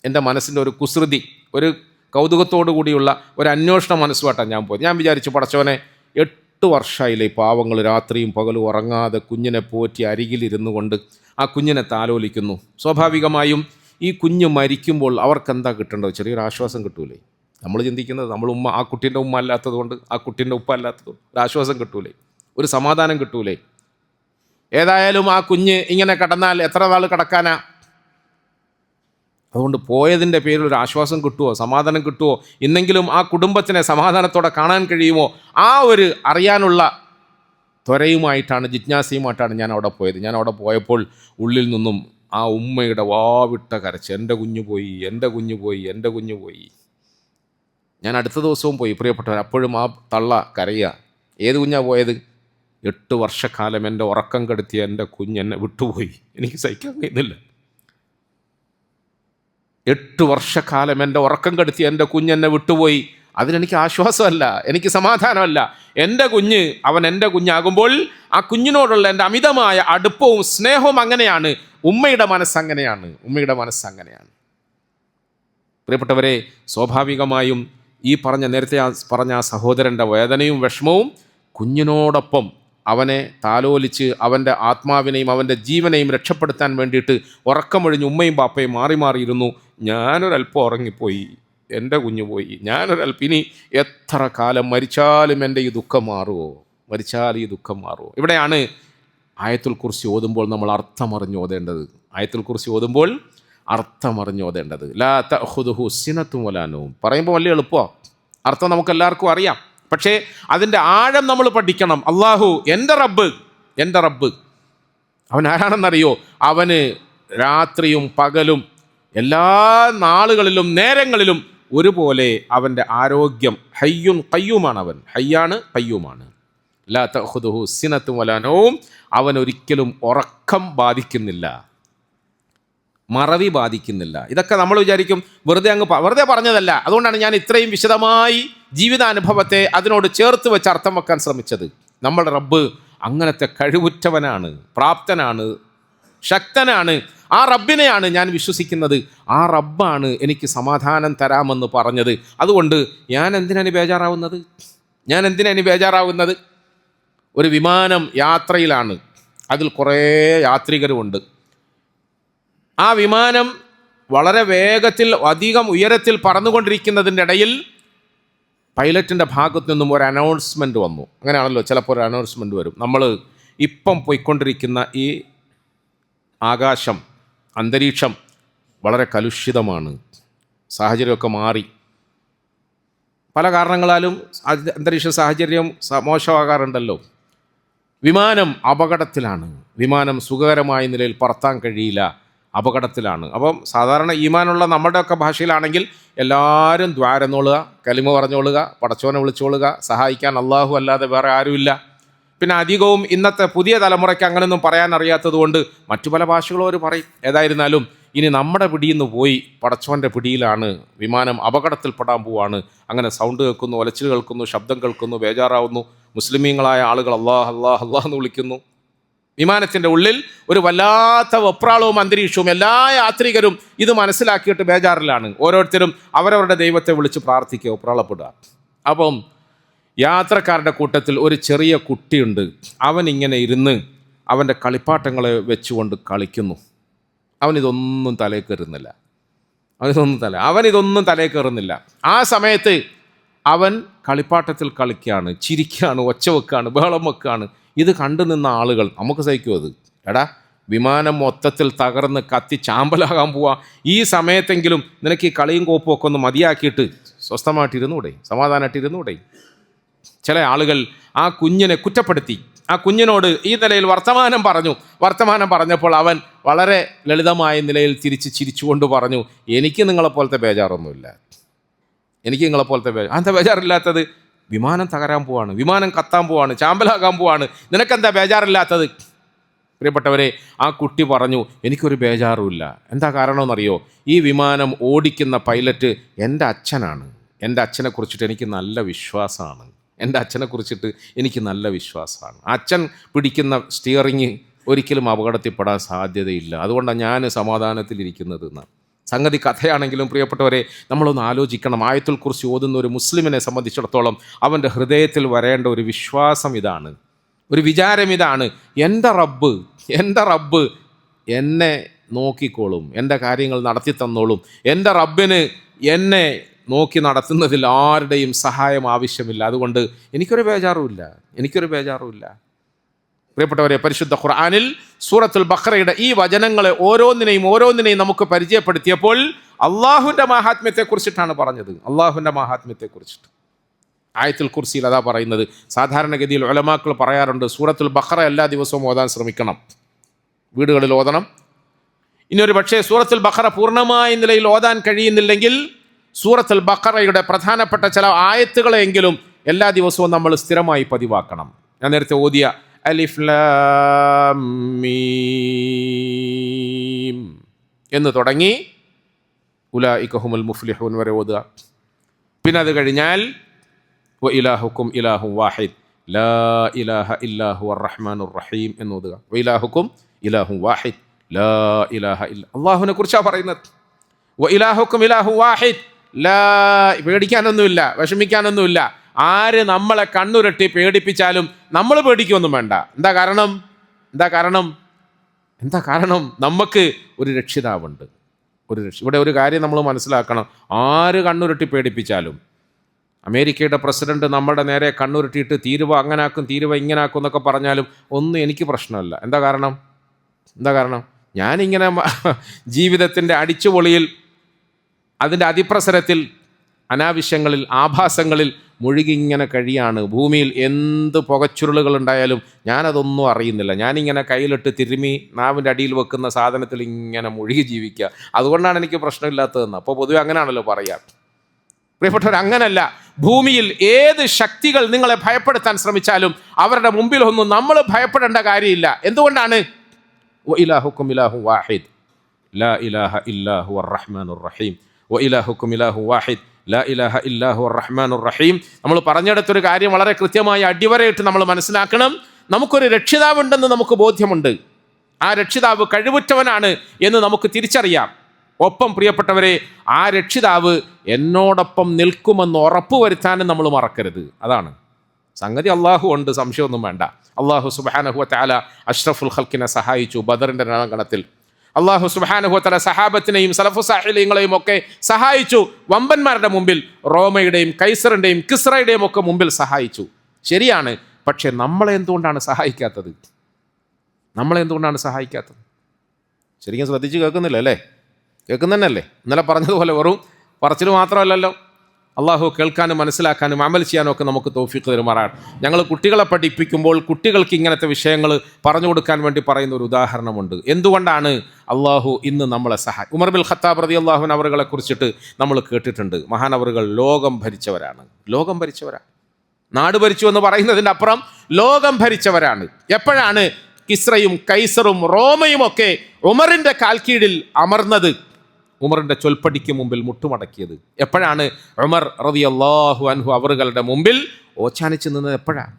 എൻ്റെ മനസ്സിൻ്റെ ഒരു കുസൃതി, ഒരു കൗതുകത്തോടു കൂടിയുള്ള ഒരു അന്വേഷണ മനസ്സുമായിട്ടാണ് ഞാൻ പോയത്. ഞാൻ വിചാരിച്ചു, പടച്ചവനെ, 8 വർഷമായില്ലേ പാവങ്ങൾ രാത്രിയും പകലും ഉറങ്ങാതെ കുഞ്ഞിനെ പോറ്റി അരികിലിരുന്നു കൊണ്ട് ആ കുഞ്ഞിനെ താലോലിക്കുന്നു. സ്വാഭാവികമായും ഈ കുഞ്ഞ് മരിക്കുമ്പോൾ അവർക്കെന്താ കിട്ടേണ്ടത്? ചെറിയൊരു ആശ്വാസം കിട്ടൂലേ? നമ്മൾ ചിന്തിക്കുന്നത്, ആ കുട്ടീൻ്റെ ഉമ്മ അല്ലാത്തതുകൊണ്ട്, ആ കുട്ടീൻ്റെ ഉപ്പ അല്ലാത്തതുകൊണ്ട് ഒരു ആശ്വാസം കിട്ടൂലേ, ഒരു സമാധാനം കിട്ടൂലേ? ഏതായാലും ആ കുഞ്ഞ് ഇങ്ങനെ കിടന്നാൽ എത്ര നാൾ കിടക്കാനാ? അതുകൊണ്ട് പോയതിൻ്റെ പേരിൽ ഒരു ആശ്വാസം കിട്ടുമോ, സമാധാനം കിട്ടുമോ, ഇന്നെങ്കിലും ആ കുടുംബത്തിനെ സമാധാനത്തോടെ കാണാൻ കഴിയുമോ? ആ ഒരു അറിയാനുള്ള ത്വരയുമായിട്ടാണ്, ജിജ്ഞാസയുമായിട്ടാണ് ഞാൻ അവിടെ പോയത്. ഞാൻ അവിടെ പോയപ്പോൾ ഉള്ളിൽ നിന്നും ആ ഉമ്മയുടെ വാവിട്ട കരച്ച്, എൻ്റെ കുഞ്ഞു പോയി, എൻ്റെ കുഞ്ഞു പോയി, എൻ്റെ കുഞ്ഞു പോയി. ഞാൻ അടുത്ത ദിവസവും പോയി പ്രിയപ്പെട്ടവർ. അപ്പോഴും ആ തള്ള കരയുക. ഏത് കുഞ്ഞാണ് പോയത്? 8 വർഷക്കാലം എൻ്റെ ഉറക്കം കെടുത്തിയ എൻ്റെ കുഞ്ഞ് എന്നെ വിട്ടുപോയി, എനിക്ക് സഹിക്കാൻ കഴിയുന്നില്ല. 8 വർഷക്കാലം എൻ്റെ ഉറക്കം കെടുത്തിയ എൻ്റെ കുഞ്ഞ് എന്നെ വിട്ടുപോയി. അതിനെനിക്ക് ആശ്വാസമല്ല, എനിക്ക് സമാധാനമല്ല. എൻ്റെ കുഞ്ഞ് അവൻ എൻ്റെ കുഞ്ഞാകുമ്പോൾ ആ കുഞ്ഞിനോടുള്ള എൻ്റെ അമിതമായ അടുപ്പവും സ്നേഹവും അങ്ങനെയാണ്. ഉമ്മയുടെ മനസ്സങ്ങനെയാണ്, ഉമ്മയുടെ മനസ്സങ്ങനെയാണ്. പ്രിയപ്പെട്ടവരെ, സ്വാഭാവികമായും ഈ നേരത്തെ പറഞ്ഞ ആ സഹോദരൻ്റെ വേദനയും വിഷമവും കുഞ്ഞിനോടൊപ്പം അവനെ താലോലിച്ച് അവൻ്റെ ആത്മാവിനെയും അവൻ്റെ ജീവനെയും രക്ഷപ്പെടുത്താൻ വേണ്ടിയിട്ട് ഉറക്കമൊഴിഞ്ഞ് ഉമ്മയും പാപ്പയും മാറി മാറിയിരുന്നു. ഞാനൊരല്പം ഉറങ്ങിപ്പോയി, എൻ്റെ കുഞ്ഞു പോയി, ഞാനൊരല്പം, ഇനി എത്ര കാലം മരിച്ചാലും എൻ്റെ ഈ ദുഃഖം മാറുമോ, മരിച്ചാൽ ഈ ദുഃഖം മാറുമോ? ഇവിടെയാണ് ആയത്തുൽ കുർസി ഓതുമ്പോൾ നമ്മൾ അർത്ഥമറിഞ്ഞ് ഓതേണ്ടത്. ആയത്തുൽ കുർസി ഓതുമ്പോൾ അർത്ഥമറിഞ്ഞ് ഓതേണ്ടത്. ലാ തഅഖുദുഹു സിനത്തും വലാ നൗം. പറയുമ്പോൾ വലിയ എളുപ്പമാണ്, അർത്ഥം നമുക്കെല്ലാവർക്കും അറിയാം. പക്ഷേ അതിൻ്റെ ആഴം നമ്മൾ പഠിക്കണം. അള്ളാഹു എൻ്റെ റബ്ബ്, എൻ്റെ റബ്ബ് അവൻ ആരാണെന്നറിയോ? അവന് രാത്രിയും പകലും എല്ലാ നാളുകളിലും നേരങ്ങളിലും ഒരുപോലെ അവൻ്റെ ആരോഗ്യം, ഹയ്യുൻ ഖയ്യൂമാണ്. അവൻ ഹയ്യാണ്, ഖയ്യൂമാണ്. ലാ തഅഖുദുഹു സിനത്തും വലാ നൗം. അവൻ ഒരിക്കലും ഉറക്കം ബാധിക്കുന്നില്ല, മറവി ബാധിക്കുന്നില്ല. ഇതൊക്കെ നമ്മൾ വിചാരിക്കും വെറുതെ പറഞ്ഞതല്ല. അതുകൊണ്ടാണ് ഞാൻ ഇത്രയും വിശദമായി ജീവിതാനുഭവത്തെ അതിനോട് ചേർത്ത് വെച്ച് അർത്ഥം വെക്കാൻ ശ്രമിച്ചത്. നമ്മുടെ റബ്ബ് അങ്ങനത്തെ കഴിവുറ്റവനാണ്, പ്രാപ്തനാണ്, ശക്തനാണ്. ആ റബ്ബിനെയാണ് ഞാൻ വിശ്വസിക്കുന്നത്. ആ റബ്ബാണ് എനിക്ക് സമാധാനം തരാമെന്ന് പറഞ്ഞത്. അതുകൊണ്ട് ഞാൻ എന്തിനാണ് ബേജാറാവുന്നത്? ഒരു വിമാനം യാത്രയിലാണ്, അതിൽ കുറേ യാത്രികരുമുണ്ട്. ആ വിമാനം വളരെ വേഗത്തിൽ, അധികം ഉയരത്തിൽ പറന്നുകൊണ്ടിരിക്കുന്നതിൻ്റെ ഇടയിൽ പൈലറ്റിൻ്റെ ഭാഗത്തു നിന്നും ഒരു അനൗൺസ്മെൻറ്റ് വന്നു. അങ്ങനെയാണല്ലോ, ചിലപ്പോൾ ഒരു അനൗൺസ്മെൻറ്റ് വരും. നമ്മൾ ഇപ്പം പോയിക്കൊണ്ടിരിക്കുന്ന ഈ ആകാശം, അന്തരീക്ഷം വളരെ കലുഷിതമാണ്, സാഹചര്യമൊക്കെ മാറി, പല കാരണങ്ങളാലും അന്തരീക്ഷ സാഹചര്യം മോശമാകാറുണ്ടല്ലോ. വിമാനം അപകടത്തിലാണ്, വിമാനം സുഖകരമായ നിലയിൽ പറത്താൻ കഴിയില്ല, അപകടത്തിലാണ്. അപ്പം സാധാരണ ഈമാനുള്ള നമ്മുടെയൊക്കെ ഭാഷയിലാണെങ്കിൽ എല്ലാവരും ദ്വാരന്നോളുക, കലിമ പറഞ്ഞോളുക, പടച്ചോനെ വിളിച്ചോളുക, സഹായിക്കാൻ അള്ളാഹു അല്ലാതെ വേറെ ആരുമില്ല. പിന്നെ അധികവും ഇന്നത്തെ പുതിയ തലമുറയ്ക്ക് അങ്ങനെയൊന്നും പറയാൻ അറിയാത്തത് കൊണ്ട് മറ്റു പല ഭാഷകളും അവർ പറയും. ഏതായിരുന്നാലും ഇനി നമ്മുടെ പിടിയിൽ നിന്ന് പോയി പടച്ചോൻ്റെ പിടിയിലാണ്, വിമാനം അപകടത്തിൽപ്പെടാൻ പോവാണ്. അങ്ങനെ സൗണ്ട് കേൾക്കുന്നു, ഒലച്ചിൽ കേൾക്കുന്നു, ശബ്ദം കേൾക്കുന്നു, ബേജാറാവുന്നു. മുസ്ലിമീങ്ങളായ ആളുകൾ അള്ളാഹ് അള്ളാഹ് അള്ളാഹ് എന്ന് വിളിക്കുന്നു. വിമാനത്തിൻ്റെ ഉള്ളിൽ ഒരു വല്ലാത്ത വെപ്രാളവും അന്തരീക്ഷവും. എല്ലാ യാത്രികരും ഇത് മനസ്സിലാക്കിയിട്ട് ബേജാറിലാണ്. ഓരോരുത്തരും അവരവരുടെ ദൈവത്തെ വിളിച്ച് പ്രാർത്ഥിക്കുക, വെപ്രാളപ്പെടുക. അപ്പം യാത്രക്കാരുടെ കൂട്ടത്തിൽ ഒരു ചെറിയ കുട്ടിയുണ്ട്. അവനിങ്ങനെ ഇരുന്ന് അവൻ്റെ കളിപ്പാട്ടങ്ങളെ വെച്ചുകൊണ്ട് കളിക്കുന്നു. അവനിതൊന്നും തലയിൽ കയറുന്നില്ല. അവനിതൊന്നും തലയിൽ കയറുന്നില്ല. ആ സമയത്ത് അവൻ കളിപ്പാട്ടത്തിൽ കളിക്കുകയാണ്, ചിരിക്കുകയാണ്, ഒച്ച വെക്കുകയാണ്, ബഹളം വെക്കുകയാണ്. ഇത് കണ്ടു നിന്ന ആളുകൾ, നമുക്ക് സഹിക്കുമോ അത്? എടാ, വിമാനം മൊത്തത്തിൽ തകർന്ന് കത്തി ചാമ്പലാകാൻ പോവാ. ഈ സമയത്തെങ്കിലും നിനക്ക് ഈ കളിയും കോപ്പും ഒക്കെ ഒന്ന് മതിയാക്കിയിട്ട് സ്വസ്ഥമായിട്ടിരുന്നൂടെ, സമാധാനമായിട്ടിരുന്നൂടെ? ചില ആളുകൾ ആ കുഞ്ഞിനെ കുറ്റപ്പെടുത്തി. ആ കുഞ്ഞിനോട് ഈ നിലയിൽ വർത്തമാനം പറഞ്ഞപ്പോൾ അവൻ വളരെ ലളിതമായ നിലയിൽ ചിരിച്ചുകൊണ്ട് പറഞ്ഞു, എനിക്ക് നിങ്ങളെപ്പോലത്തെ ബേജാറൊന്നുമില്ല, എനിക്ക് നിങ്ങളെപ്പോലത്തെ എന്താ ബേജാറില്ലാത്തത്? വിമാനം തകരാൻ പോവാണ്, വിമാനം കത്താൻ പോവാണ്, ചാമ്പലാകാൻ പോവാണ്, നിനക്കെന്താ ബേജാറില്ലാത്തത്? പ്രിയപ്പെട്ടവരെ, ആ കുട്ടി പറഞ്ഞു, എനിക്കൊരു ബേജാറുമില്ല. എന്താ കാരണമെന്നറിയോ? ഈ വിമാനം ഓടിക്കുന്ന പൈലറ്റ് എൻ്റെ അച്ഛനാണ്. എൻ്റെ അച്ഛനെക്കുറിച്ചിട്ട് എനിക്ക് നല്ല വിശ്വാസമാണ്. അച്ഛൻ പിടിക്കുന്ന സ്റ്റിയറിങ് ഒരിക്കലും അപകടത്തിൽപ്പെടാൻ സാധ്യതയില്ല. അതുകൊണ്ടാണ് ഞാൻ സമാധാനത്തിലിരിക്കുന്നത് എന്നാണ്. സംഗതി കഥയാണെങ്കിലും പ്രിയപ്പെട്ടവരെ, നമ്മളൊന്ന് ആലോചിക്കണം. ആയത്തുൽ കുർസി ഓതുന്ന ഒരു മുസ്ലിമിനെ സംബന്ധിച്ചിടത്തോളം അവൻ്റെ ഹൃദയത്തിൽ വരേണ്ട ഒരു വിശ്വാസം ഇതാണ്, ഒരു വിചാരം ഇതാണ്. എൻ്റെ റബ്ബ് എന്നെ നോക്കിക്കോളും, എൻ്റെ കാര്യങ്ങൾ നടത്തി തന്നോളും. എൻ്റെ റബ്ബിന് എന്നെ നോക്കി നടത്തുന്നതിൽ ആരുടെയും സഹായം ആവശ്യമില്ല. അതുകൊണ്ട് എനിക്കൊരു ബേജാറുമില്ല. പ്രിയപ്പെട്ടവരെ, പരിശുദ്ധ ഖുർആനിൽ സൂറത്തുൽ ബഖറയുടെ ഈ വചനങ്ങളെ ഓരോന്നിനെയും നമുക്ക് പരിചയപ്പെടുത്തിയപ്പോൾ അള്ളാഹുവിൻ്റെ മാഹാത്മ്യത്തെക്കുറിച്ചിട്ടാണ് പറഞ്ഞത്. ആയത്തുൽ കുർസിയിൽ അതാ പറയുന്നത്. സാധാരണഗതിയിൽ ഉലമാക്കൾ പറയാറുണ്ട്, സൂറത്തുൽ ബഖറ എല്ലാ ദിവസവും ഓതാൻ ശ്രമിക്കണം, വീടുകളിൽ ഓതണം. ഇനി ഒരു പക്ഷേ സൂറത്തുൽ ബഖറ പൂർണ്ണമായ നിലയിൽ ഓതാൻ കഴിയുന്നില്ലെങ്കിൽ സൂറത്തുൽ ബഖറയുടെ പ്രധാനപ്പെട്ട ചില ആയത്തുകളെങ്കിലും എല്ലാ ദിവസവും നമ്മൾ സ്ഥിരമായി പതിവാക്കണം. ഞാൻ നേരത്തെ ഓതിയ അലിഫ് ലാം മീം എന്ന് തുടങ്ങി ഉലൈക ഹുമുൽ മുഫ്ലിഹൂൻ വരെ ഓതുക. പിന്നെ അത് കഴിഞ്ഞാൽ വ ഇലാഹുക്കും ഇലാഹു വാഹിദ് ലാ ഇലാഹ ഇല്ലാഹു റഹ്മാനുർ റഹീം എന്ന് ഓതുക. വ ഇലാഹുക്കും ഇലാഹു വാഹിദ് ലാ ഇലാഹ ഇല്ല. അള്ളാഹുവിനെ കുറിച്ചാണ് പറയുന്നത്. വ ഇലാഹുക്കും ഇലാഹു വാഹിദ് ലാ. പേടിക്കാനൊന്നുമില്ല, വിഷമിക്കാനൊന്നുമില്ല. ആര് നമ്മളെ കണ്ണുരട്ടി പേടിപ്പിച്ചാലും നമ്മൾ പേടിക്കൊന്നും വേണ്ട. എന്താ കാരണം നമുക്ക് ഒരു രക്ഷിതാവുണ്ട്. ഇവിടെ ഒരു കാര്യം നമ്മൾ മനസ്സിലാക്കണം. ആര് കണ്ണുരുട്ടി പേടിപ്പിച്ചാലും, അമേരിക്കയുടെ പ്രസിഡന്റ് നമ്മുടെ നേരെ കണ്ണുരുട്ടിയിട്ട് തീരുവ അങ്ങനാക്കും തീരുവ ഇങ്ങനാക്കും എന്നൊക്കെ പറഞ്ഞാലും ഒന്നും എനിക്ക് പ്രശ്നമല്ല. എന്താ കാരണം ഞാനിങ്ങനെ ജീവിതത്തിൻ്റെ അടിച്ചുപൊളിയിൽ, അതിൻ്റെ അതിപ്രസരത്തിൽ, അനാവശ്യങ്ങളിൽ, ആഭാസങ്ങളിൽ മുഴുകിങ്ങനെ കഴിയാണ്. ഭൂമിയിൽ എന്ത് പുകച്ചുരുളുകൾ ഉണ്ടായാലും ഞാനതൊന്നും അറിയുന്നില്ല. ഞാനിങ്ങനെ കയ്യിലിട്ട് തിരുമി നാവിൻ്റെ അടിയിൽ വെക്കുന്ന സാധനത്തിൽ ഇങ്ങനെ മുഴുകി ജീവിക്കുക. അതുകൊണ്ടാണ് എനിക്ക് പ്രശ്നമില്ലാത്തതെന്ന്. അപ്പോൾ പൊതുവെ അങ്ങനെയാണല്ലോ പറയുക. പ്രിയപ്പെട്ടവർ, അങ്ങനല്ല. ഭൂമിയിൽ ഏത് ശക്തികൾ നിങ്ങളെ ഭയപ്പെടുത്താൻ ശ്രമിച്ചാലും അവരുടെ മുമ്പിലൊന്നും നമ്മൾ ഭയപ്പെടേണ്ട കാര്യമില്ല. എന്തുകൊണ്ടാണ്? വ ഇലാഹുക്കും ഇലാഹു വാഹിദ് ലാ ഇലാഹ ഇല്ലാഹു റഹ്മാനുർ റഹീം. വ ഇലാഹുക്കും ഇലാഹു വാഹിദ് ലാ ഇലാഹ ഇല്ലാഹു റഹ്മാനുർ റഹീം. നമ്മൾ പറഞ്ഞെടുത്തൊരു കാര്യം വളരെ കൃത്യമായി അടിവരയിട്ട് നമ്മൾ മനസ്സിലാക്കണം. നമുക്കൊരു രക്ഷിതാവുണ്ടെന്ന് നമുക്ക് ബോധ്യമുണ്ട്. ആ രക്ഷിതാവ് കഴിവുറ്റവനാണ് എന്ന് നമുക്ക് തിരിച്ചറിയാം. ഒപ്പം പ്രിയപ്പെട്ടവരെ, ആ രക്ഷിതാവ് എന്നോടൊപ്പം നിൽക്കുമെന്ന് ഉറപ്പുവരുത്താനും നമ്മൾ മറക്കരുത്. അതാണ് സംഗതി. അള്ളാഹു ഉണ്ട്, സംശയമൊന്നും വേണ്ട. അള്ളാഹു സുബ്ഹാനഹു വ തആല അഷ്റഫുൽ ഖൽക്കിനെ സഹായിച്ചു ബദറിൻ്റെ രണാങ്കണത്തിൽ. അള്ളാഹു സുബ്ഹാനഹു വ തആല സഹാബത്തിനെയും സലഫു സാഹിലീങ്ങളെയും ഒക്കെ സഹായിച്ചു. വമ്പന്മാരുടെ മുമ്പിൽ, റോമയുടെയും കൈസറിൻ്റെയും കിസ്റയുടെയും ഒക്കെ മുമ്പിൽ സഹായിച്ചു. ശരിയാണ്. പക്ഷെ നമ്മളെ എന്തുകൊണ്ടാണ് സഹായിക്കാത്തത്? ശരിക്കും ശ്രദ്ധിച്ച് കേൾക്കുന്നില്ല അല്ലേ? കേൾക്കുന്നതന്നെയല്ലേ? ഇന്നലെ പറഞ്ഞതുപോലെ വെറും പറച്ചിൽ മാത്രമല്ലല്ലോ. അള്ളാഹു കേൾക്കാനും മനസ്സിലാക്കാനും അമൽ ചെയ്യാനും ഒക്കെ നമുക്ക് തൗഫീഖ് തരുമാറാണ്. ഞങ്ങൾ കുട്ടികളെ പഠിപ്പിക്കുമ്പോൾ കുട്ടികൾക്ക് ഇങ്ങനത്തെ വിഷയങ്ങൾ പറഞ്ഞു കൊടുക്കാൻ വേണ്ടി പറയുന്ന ഒരു ഉദാഹരണമുണ്ട്. എന്തുകൊണ്ടാണ് അള്ളാഹു ഇന്ന് നമ്മളെ ഉമർ ബിൻ ഖത്താബ് റളിയല്ലാഹു അൻഹു അവറുകളെ കുറിച്ചിട്ട് നമ്മൾ കേട്ടിട്ടുണ്ട്. മഹാനവറുകൾ ലോകം ഭരിച്ചവരാണ്. നാട് ഭരിച്ചു എന്ന് പറയുന്നതിൻ്റെ അപ്പുറം ലോകം ഭരിച്ചവരാണ്. എപ്പോഴാണ് കിസ്റയും കൈസറും റോമയും ഒക്കെ ഉമറിൻ്റെ കാൽക്കീഴിൽ അമർന്നത്? ഉമറിൻ്റെ ചൊൽപ്പടിക്ക് മുമ്പിൽ മുട്ടുമടക്കിയത് എപ്പോഴാണ്? ഉമർ റളിയല്ലാഹു അൻഹു അവറുകളുടെ മുമ്പിൽ ഓച്ചാനിച്ച് നിന്നത് എപ്പോഴാണ്?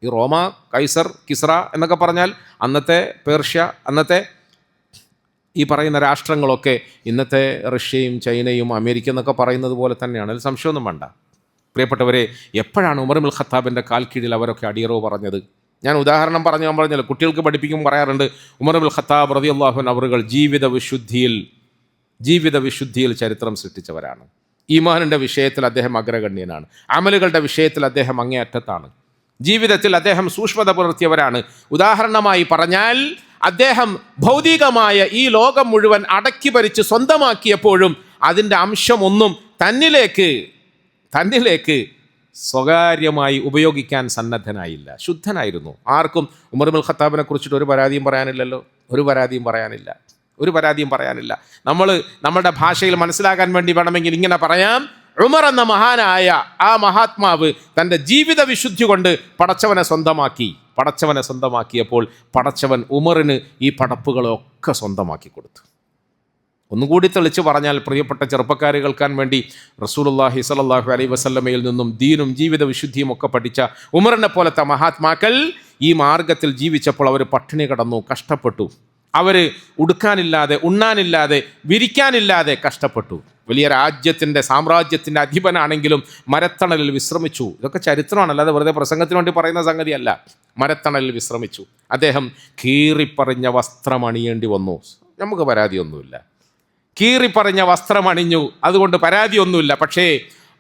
ഈ റോമ, കൈസർ, കിസ്റ എന്നൊക്കെ പറഞ്ഞാൽ അന്നത്തെ പേർഷ്യ, അന്നത്തെ ഈ പറയുന്ന രാഷ്ട്രങ്ങളൊക്കെ ഇന്നത്തെ റഷ്യയും ചൈനയും അമേരിക്ക എന്നൊക്കെ പറയുന്നത് പോലെ തന്നെയാണ്. അതിൽ സംശയമൊന്നും വേണ്ട. പ്രിയപ്പെട്ടവരെ, എപ്പോഴാണ് ഉമർ ബിൻ ഖത്താബിൻ്റെ കാൽക്കീഴിൽ അവരൊക്കെ അടിയറവ് പറഞ്ഞത്? ഞാൻ ഉദാഹരണം പറഞ്ഞല്ലോ, കുട്ടികൾക്ക് പഠിപ്പിക്കുമ്പോൾ പറയാറുണ്ട്. ഉമർ ബിൻ ഖത്താബ് റളിയല്ലാഹു അൻഹു അവറുകൾ ജീവിത വിശുദ്ധിയിൽ ചരിത്രം സൃഷ്ടിച്ചവരാണ്. ഈമാനിൻ്റെ വിഷയത്തിൽ അദ്ദേഹം അഗ്രഗണ്യനാണ്. അമലുകളുടെ വിഷയത്തിൽ അദ്ദേഹം അങ്ങേയറ്റത്താണ്. ജീവിതത്തിൽ അദ്ദേഹം സൂക്ഷ്മത പുലർത്തിയവരാണ്. ഉദാഹരണമായി പറഞ്ഞാൽ, അദ്ദേഹം ഭൗതികമായ ഈ ലോകം മുഴുവൻ അടക്കി ഭരിച്ച് സ്വന്തമാക്കിയപ്പോഴും അതിൻ്റെ അംശമൊന്നും തന്നിലേക്ക് സ്വകാര്യമായി ഉപയോഗിക്കാൻ സന്നദ്ധനായില്ല. ശുദ്ധനായിരുന്നു. ആർക്കും ഉമർ ബിൻ ഖത്താബിനെ കുറിച്ചിട്ട് ഒരു പരാതിയും പറയാനില്ല. നമ്മൾ നമ്മുടെ ഭാഷയിൽ മനസ്സിലാക്കാൻ വേണ്ടി വേണമെങ്കിൽ ഇങ്ങനെ പറയാം. ഉമർ എന്ന മഹാനായ ആ മഹാത്മാവ് തൻ്റെ ജീവിത വിശുദ്ധി കൊണ്ട് പടച്ചവനെ സ്വന്തമാക്കിയപ്പോൾ പടച്ചവൻ ഉമറിന് ഈ പടപ്പുകളൊക്കെ സ്വന്തമാക്കി കൊടുത്തു. ഒന്നുകൂടി തെളിച്ച് പറഞ്ഞാൽ, പ്രിയപ്പെട്ട ചെറുപ്പക്കാർ കേൾക്കാൻ വേണ്ടി, റസൂലുള്ളാഹി സ്വല്ലല്ലാഹു അലൈഹി വസല്ലമയിൽ നിന്നും ദീനും ജീവിത വിശുദ്ധിയും ഒക്കെ പഠിച്ച ഉമറിനെ പോലത്തെ മഹാത്മാക്കൾ ഈ മാർഗത്തിൽ ജീവിച്ചപ്പോൾ അവർ പട്ടിണി കിടന്നു, കഷ്ടപ്പെട്ടു. അവർ ഉടുക്കാനില്ലാതെ, ഉണ്ണാനില്ലാതെ, വിരിക്കാനില്ലാതെ കഷ്ടപ്പെട്ടു. വലിയ സാമ്രാജ്യത്തിൻ്റെ അധിപനാണെങ്കിലും മരത്തണലിൽ വിശ്രമിച്ചു. ഇതൊക്കെ ചരിത്രമാണ്, അല്ലാതെ വെറുതെ പ്രസംഗത്തിന് വേണ്ടി പറയുന്ന സംഗതിയല്ല. മരത്തണലിൽ വിശ്രമിച്ചു. അദ്ദേഹം കീറിപ്പറിഞ്ഞ വസ്ത്രം അണിയേണ്ടി വന്നു. നമുക്ക് പരാതിയൊന്നുമില്ല. കീറിപ്പറിഞ്ഞ വസ്ത്രം അണിഞ്ഞു, അതുകൊണ്ട് പരാതിയൊന്നുമില്ല. പക്ഷേ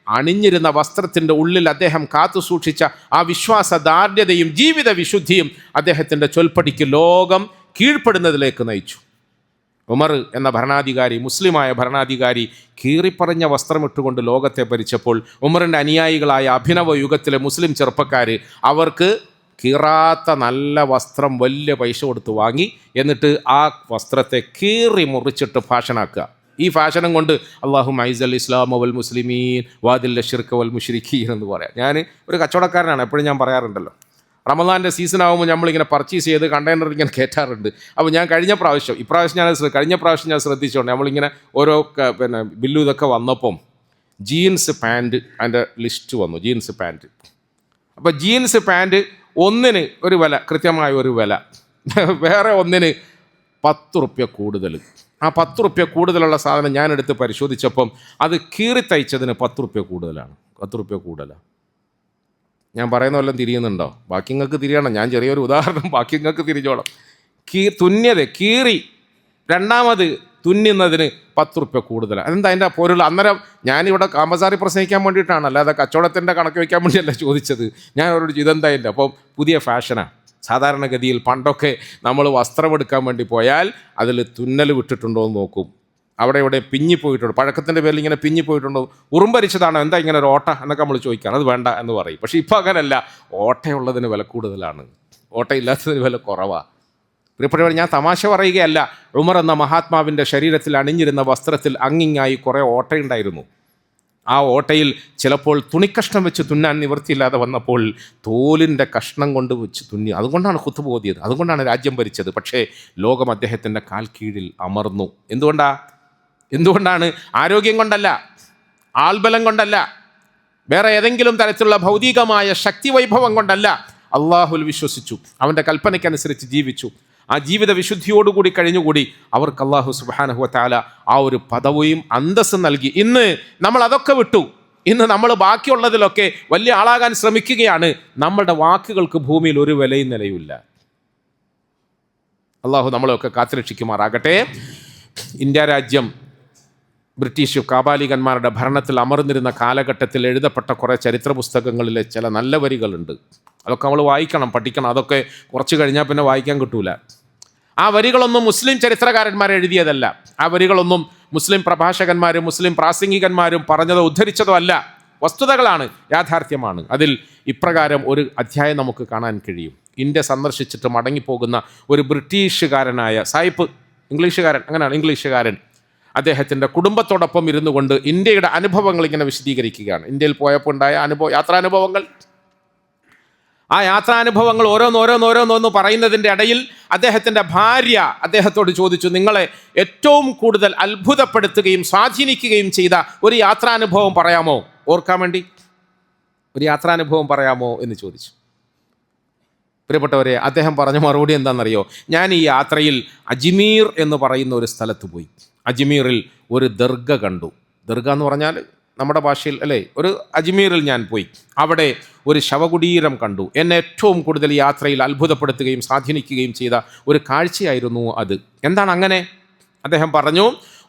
അണിഞ്ഞിരുന്ന വസ്ത്രത്തിൻ്റെ ഉള്ളിൽ അദ്ദേഹം കാത്തു സൂക്ഷിച്ച ആ വിശ്വാസദാർഢ്യതയും ജീവിത വിശുദ്ധിയും അദ്ദേഹത്തിൻ്റെ ചൊൽപ്പടിക്ക് ലോകം കീഴ്പ്പെടുന്നതിലേക്ക് നയിച്ചു. ഉമർ എന്ന ഭരണാധികാരി, മുസ്ലിമായ ഭരണാധികാരി, കീറിപ്പറഞ്ഞ വസ്ത്രമിട്ടുകൊണ്ട് ലോകത്തെ ഭരിച്ചപ്പോൾ ഉമറിൻ്റെ അനുയായികളായ അഭിനവ യുഗത്തിലെ മുസ്ലിം ചെറുപ്പക്കാർ അവർക്ക് കീറാത്ത നല്ല വസ്ത്രം വലിയ പൈസ കൊടുത്ത് വാങ്ങി, എന്നിട്ട് ആ വസ്ത്രത്തെ കീറി മുറിച്ചിട്ട് ഫാഷനാക്കുക. ഈ ഫാഷനും കൊണ്ട് അള്ളാഹു മൈസൽ ഇസ്ലാം വൽ മുസ്ലിമീൻ വാദിൽ ഷിർക്ക് വൽ മുശ്രിക്കീൻ എന്ന് പറയാം. ഞാൻ ഒരു കച്ചവടക്കാരനാണ്, എപ്പോഴും ഞാൻ പറയാറുണ്ടല്ലോ, റമദാൻ്റെ സീസൺ ആകുമ്പോൾ നമ്മളിങ്ങനെ പർച്ചേസ് ചെയ്ത് കണ്ടെയ്നർ ഇങ്ങനെ കയറ്റാറുണ്ട്. അപ്പോൾ ഞാൻ കഴിഞ്ഞ പ്രാവശ്യം ഞാൻ ശ്രദ്ധിച്ചോണ്ട് നമ്മളിങ്ങനെ ഓരോ ബില്ലും ഇതൊക്കെ വന്നപ്പം ജീൻസ് പാൻറ്റ് അതിൻ്റെ ലിസ്റ്റ് വന്നു. ജീൻസ് പാൻറ്റ്, അപ്പോൾ ജീൻസ് പാൻറ്റ് ഒന്നിന് ഒരു വില, കൃത്യമായ ഒരു വില, വേറെ ഒന്നിന് 10 റുപ്യ കൂടുതൽ. ആ 10 റുപ്യ കൂടുതലുള്ള സാധനം ഞാനെടുത്ത് പരിശോധിച്ചപ്പം അത് കീറി തയ്ച്ചതിന് 10 റുപ്യ കൂടുതലാണ്. 10 റുപ്യ കൂടുതലാണ്. ഞാൻ പറയുന്ന വല്ലതും തിരിയുന്നുണ്ടോ? ബാക്കി നിങ്ങൾക്ക് തിരിയണം. ഞാൻ ചെറിയൊരു ഉദാഹരണം, ബാക്കി നിങ്ങൾക്ക് തിരിഞ്ഞോളാം. തുന്നിയത് കീറി രണ്ടാമത് തുന്നുന്നതിന് 10 റുപ്യ കൂടുതലാണ്. അതെന്താ അതിൻ്റെ പൊരുൾ? അന്നേരം ഞാനിവിടെ കാമ്പസാറി പ്രസംഗിക്കാൻ വേണ്ടിയിട്ടാണ്, അല്ലാതെ കച്ചവടത്തിൻ്റെ കണക്ക് വയ്ക്കാൻ വേണ്ടിയല്ല ചോദിച്ചത്. ഞാൻ അവരോട് ഇതെന്താ അതിൻ്റെ? അപ്പോൾ പുതിയ ഫാഷനാണ്. സാധാരണഗതിയിൽ പണ്ടൊക്കെ നമ്മൾ വസ്ത്രമെടുക്കാൻ വേണ്ടി പോയാൽ അതിൽ തുന്നൽ വിട്ടിട്ടുണ്ടോ എന്ന് നോക്കും. അവിടെ ഇവിടെ പിഞ്ഞിപ്പോയിട്ടുണ്ടോ, പഴക്കത്തിൻ്റെ പേരിൽ ഇങ്ങനെ പിഞ്ഞിപ്പോയിട്ടുണ്ടോ, ഉറുമ്പരിച്ചതാണോ, എന്താ ഇങ്ങനെ ഒരു ഓട്ട എന്നൊക്കെ നമ്മൾ ചോദിക്കാം. അത് വേണ്ട എന്ന് പറയും. പക്ഷേ ഇപ്പോൾ അങ്ങനെയല്ല, ഓട്ടയുള്ളതിന് വില കൂടുതലാണ്, ഓട്ടയില്ലാത്തതിന് വില കുറവാണ്. പ്രിയപ്പെട്ടവർ, ഞാൻ തമാശ പറയുകയല്ല. ഉമർ എന്ന മഹാത്മാവിൻ്റെ ശരീരത്തിൽ അണിഞ്ഞിരുന്ന വസ്ത്രത്തിൽ അങ്ങിങ്ങായി കുറേ ഓട്ടയുണ്ടായിരുന്നു. ആ ഓട്ടയിൽ ചിലപ്പോൾ തുണിക്കഷ്ണം വെച്ച് തുന്നാൻ നിവൃത്തിയില്ലാതെ വന്നപ്പോൾ തോലിൻ്റെ കഷ്ണം കൊണ്ട് വെച്ച് തുന്നി. അതുകൊണ്ടാണ് ഖുത്ബ ഓതിയത്, അതുകൊണ്ടാണ് രാജ്യം ഭരിച്ചത്. പക്ഷേ ലോകം അദ്ദേഹത്തിൻ്റെ കാൽ കീഴിൽ അമർന്നു. എന്തുകൊണ്ടാണ്? ആരോഗ്യം കൊണ്ടല്ല, ആൾബലം കൊണ്ടല്ല, വേറെ ഏതെങ്കിലും തരത്തിലുള്ള ഭൗതികമായ ശക്തി വൈഭവം കൊണ്ടല്ല. അള്ളാഹുൽ വിശ്വസിച്ചു, അവൻ്റെ കൽപ്പനയ്ക്കനുസരിച്ച് ജീവിച്ചു. ആ ജീവിത വിശുദ്ധിയോടുകൂടി കഴിഞ്ഞുകൂടി അവർക്ക് അള്ളാഹു സുബ്ഹാനഹു വ തആല ആ ഒരു പദവിയും അന്തസ്സും നൽകി. ഇന്ന് നമ്മൾ അതൊക്കെ വിട്ടു. ഇന്ന് നമ്മൾ ബാക്കിയുള്ളതിലൊക്കെ വലിയ ആളാകാൻ ശ്രമിക്കുകയാണ്. നമ്മളുടെ വാക്കുകൾക്ക് ഭൂമിയിൽ ഒരു വിലയും നിലയുമില്ല. അള്ളാഹു നമ്മളെയൊക്കെ കാത്തുരക്ഷിക്കുമാറാകട്ടെ. ഇന്ത്യ രാജ്യം ബ്രിട്ടീഷ് കാബാലികന്മാരുടെ ഭരണത്തിൽ അമർന്നിരുന്ന കാലഘട്ടത്തിൽ എഴുതപ്പെട്ട കുറേ ചരിത്ര പുസ്തകങ്ങളിലെ ചില നല്ല വരികളുണ്ട്. അതൊക്കെ നമ്മൾ വായിക്കണം, പഠിക്കണം. അതൊക്കെ കുറച്ച് കഴിഞ്ഞാൽ പിന്നെ വായിക്കാൻ കിട്ടൂല. ആ വരികളൊന്നും മുസ്ലിം ചരിത്രകാരന്മാർ എഴുതിയതല്ല. ആ വരികളൊന്നും മുസ്ലിം പ്രഭാഷകന്മാരും മുസ്ലിം പ്രാസംഗികന്മാരും പറഞ്ഞതോ ഉദ്ധരിച്ചതോ അല്ല. വസ്തുതകളാണ്, യാഥാർത്ഥ്യമാണ്. അതിൽ ഇപ്രകാരം ഒരു അധ്യായം നമുക്ക് കാണാൻ കഴിയും. ഇന്ത്യ സന്ദർശിച്ചിട്ട് മടങ്ങിപ്പോകുന്ന ഒരു ബ്രിട്ടീഷുകാരനായ സായിപ്പ്, ഇംഗ്ലീഷുകാരൻ അദ്ദേഹത്തിൻ്റെ കുടുംബത്തോടൊപ്പം ഇരുന്നു കൊണ്ട് ഇന്ത്യയുടെ അനുഭവങ്ങൾ ഇങ്ങനെ വിശദീകരിക്കുകയാണ്. ഇന്ത്യയിൽ പോയപ്പോൾ ഉണ്ടായ യാത്രാനുഭവങ്ങൾ. ആ യാത്രാനുഭവങ്ങൾ ഓരോന്നോരോന്ന് പറയുന്നതിൻ്റെ ഇടയിൽ അദ്ദേഹത്തിൻ്റെ ഭാര്യ അദ്ദേഹത്തോട് ചോദിച്ചു, നിങ്ങളെ ഏറ്റവും കൂടുതൽ അത്ഭുതപ്പെടുത്തുകയും സ്വാധീനിക്കുകയും ചെയ്ത ഒരു യാത്രാനുഭവം പറയാമോ, ഓർക്കാൻ വേണ്ടി ഒരു യാത്രാനുഭവം പറയാമോ എന്ന് ചോദിച്ചു. പ്രിയപ്പെട്ടവരെ, അദ്ദേഹം പറഞ്ഞ മറുപടി എന്താണെന്നറിയോ? ഞാൻ ഈ യാത്രയിൽ അജ്മീർ എന്ന് പറയുന്ന ഒരു സ്ഥലത്ത് പോയി. അജ്മീറിൽ ഒരു ദർഗ കണ്ടു. ദർഗ എന്ന് പറഞ്ഞാൽ നമ്മുടെ ഭാഷയിൽ അല്ലേ, ഒരു അജ്മീറിൽ ഞാൻ പോയി. അവിടെ ഒരു ശവകുടീരം കണ്ടു. എന്നെ ഏറ്റവും കൂടുതൽ യാത്രയിൽ അത്ഭുതപ്പെടുത്തുകയും സ്വാധീനിക്കുകയും ചെയ്ത ഒരു കാഴ്ചയായിരുന്നു അത്. എന്താണ് അങ്ങനെ? അദ്ദേഹം പറഞ്ഞു,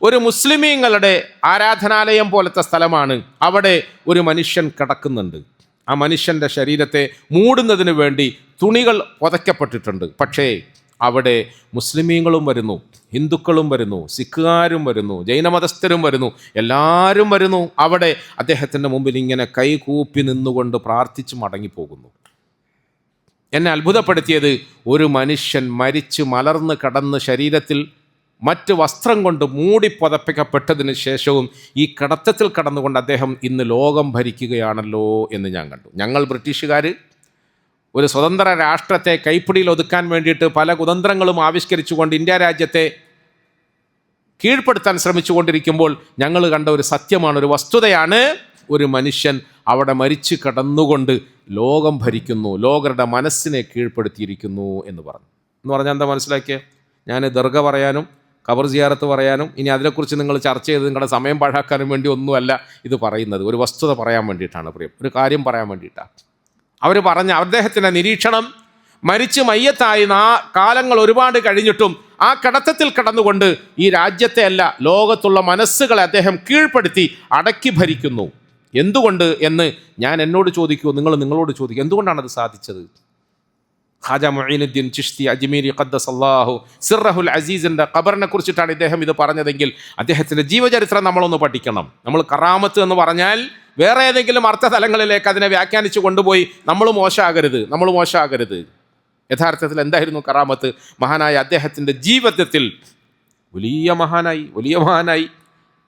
ഒരു മുസ്ലിമീങ്ങളുടെ ആരാധനാലയം പോലത്തെ സ്ഥലമാണ്. അവിടെ ഒരു മനുഷ്യൻ കിടക്കുന്നുണ്ട്. ആ മനുഷ്യൻ്റെ ശരീരത്തെ മൂടുന്നതിന് വേണ്ടി തുണികൾ പുതയ്ക്കപ്പെട്ടിട്ടുണ്ട്. പക്ഷേ അവിടെ മുസ്ലിമീങ്ങളും വരുന്നു, ഹിന്ദുക്കളും വരുന്നു, സിഖുകാരും വരുന്നു, ജൈനമതസ്ഥരും വരുന്നു, എല്ലാവരും വരുന്നു. അവിടെ അദ്ദേഹത്തിൻ്റെ മുമ്പിൽ ഇങ്ങനെ കൈകൂപ്പി നിന്നുകൊണ്ട് പ്രാർത്ഥിച്ച് മടങ്ങിപ്പോകുന്നു. എന്നെ അത്ഭുതപ്പെടുത്തിയത്, ഒരു മനുഷ്യൻ മരിച്ച് മലർന്ന് കടന്ന് ശരീരത്തിൽ മറ്റ് വസ്ത്രം കൊണ്ട് മൂടിപ്പുതപ്പിക്കപ്പെട്ടതിന് ശേഷവും ഈ കിടത്തത്തിൽ കടന്നുകൊണ്ട് അദ്ദേഹം ഇന്ന് ലോകം ഭരിക്കുകയാണല്ലോ എന്ന് ഞാൻ കണ്ടു. ഞങ്ങൾ ബ്രിട്ടീഷുകാർ ഒരു സ്വതന്ത്ര രാഷ്ട്രത്തെ കൈപ്പിടിയിൽ ഒതുക്കാൻ വേണ്ടിയിട്ട് പല കുതന്ത്രങ്ങളും ആവിഷ്കരിച്ചുകൊണ്ട് ഇന്ത്യ രാജ്യത്തെ കീഴ്പ്പെടുത്താൻ ശ്രമിച്ചുകൊണ്ടിരിക്കുമ്പോൾ ഞങ്ങൾ കണ്ട ഒരു സത്യമാണ്, ഒരു വസ്തുതയാണ്, ഒരു മനുഷ്യൻ അവിടെ മരിച്ചു കിടന്നുകൊണ്ട് ലോകം ഭരിക്കുന്നു, ലോകരുടെ മനസ്സിനെ കീഴ്പ്പെടുത്തിയിരിക്കുന്നു എന്ന് പറഞ്ഞാൽ എന്താ മനസ്സിലാക്കിയത്? ഞാൻ ദർഗ പറയാനും ഖബർ സിയാറത്ത് പറയാനും ഇനി അതിനെക്കുറിച്ച് നിങ്ങൾ ചർച്ച ചെയ്ത് നിങ്ങളുടെ സമയം പാഴാക്കാനും വേണ്ടി ഒന്നുമല്ല ഇത് പറയുന്നത്. ഒരു വസ്തുത പറയാൻ വേണ്ടിയിട്ടാണ്, പ്രിയം, ഒരു കാര്യം പറയാൻ വേണ്ടിയിട്ടാണ്. അവർ പറഞ്ഞ അദ്ദേഹത്തിൻ്റെ നിരീക്ഷണം, മരിച്ച് മയ്യത്തായി കാലങ്ങൾ ഒരുപാട് കഴിഞ്ഞിട്ടും ആ കിടത്തത്തിൽ കിടന്നുകൊണ്ട് ഈ രാജ്യത്തെ അല്ല, ലോകത്തുള്ള മനസ്സുകളെ അദ്ദേഹം കീഴ്പ്പെടുത്തി അടക്കി ഭരിക്കുന്നു. എന്തുകൊണ്ട് എന്ന് ഞാൻ എന്നോട് ചോദിക്കുമോ, നിങ്ങളോട് ചോദിക്കും, എന്തുകൊണ്ടാണ് അത് സാധിച്ചത്? ഖാജ മുഈനുദ്ദീൻ ചിശ്തി അജ്മീരി ഖദ്ദസല്ലാഹു സിർറഹുൽ അസീസിൻ്റെ ഖബറിനെ കുറിച്ചിട്ടാണ് ഇദ്ദേഹം ഇത് പറഞ്ഞതെങ്കിൽ അദ്ദേഹത്തിൻ്റെ ജീവചരിത്രം നമ്മളൊന്ന് പഠിക്കണം. നമ്മൾ കറാമത്ത് എന്ന് പറഞ്ഞാൽ വേറെ ഏതെങ്കിലും അർത്ഥതലങ്ങളിലേക്ക് അതിനെ വ്യാഖ്യാനിച്ച് കൊണ്ടുപോയി നമ്മൾ മോശമാകരുത്. യഥാർത്ഥത്തിൽ എന്തായിരുന്നു കറാമത്ത്? മഹാനായ അദ്ദേഹത്തിൻ്റെ ജീവിതത്തിൽ വലിയ മഹാനായി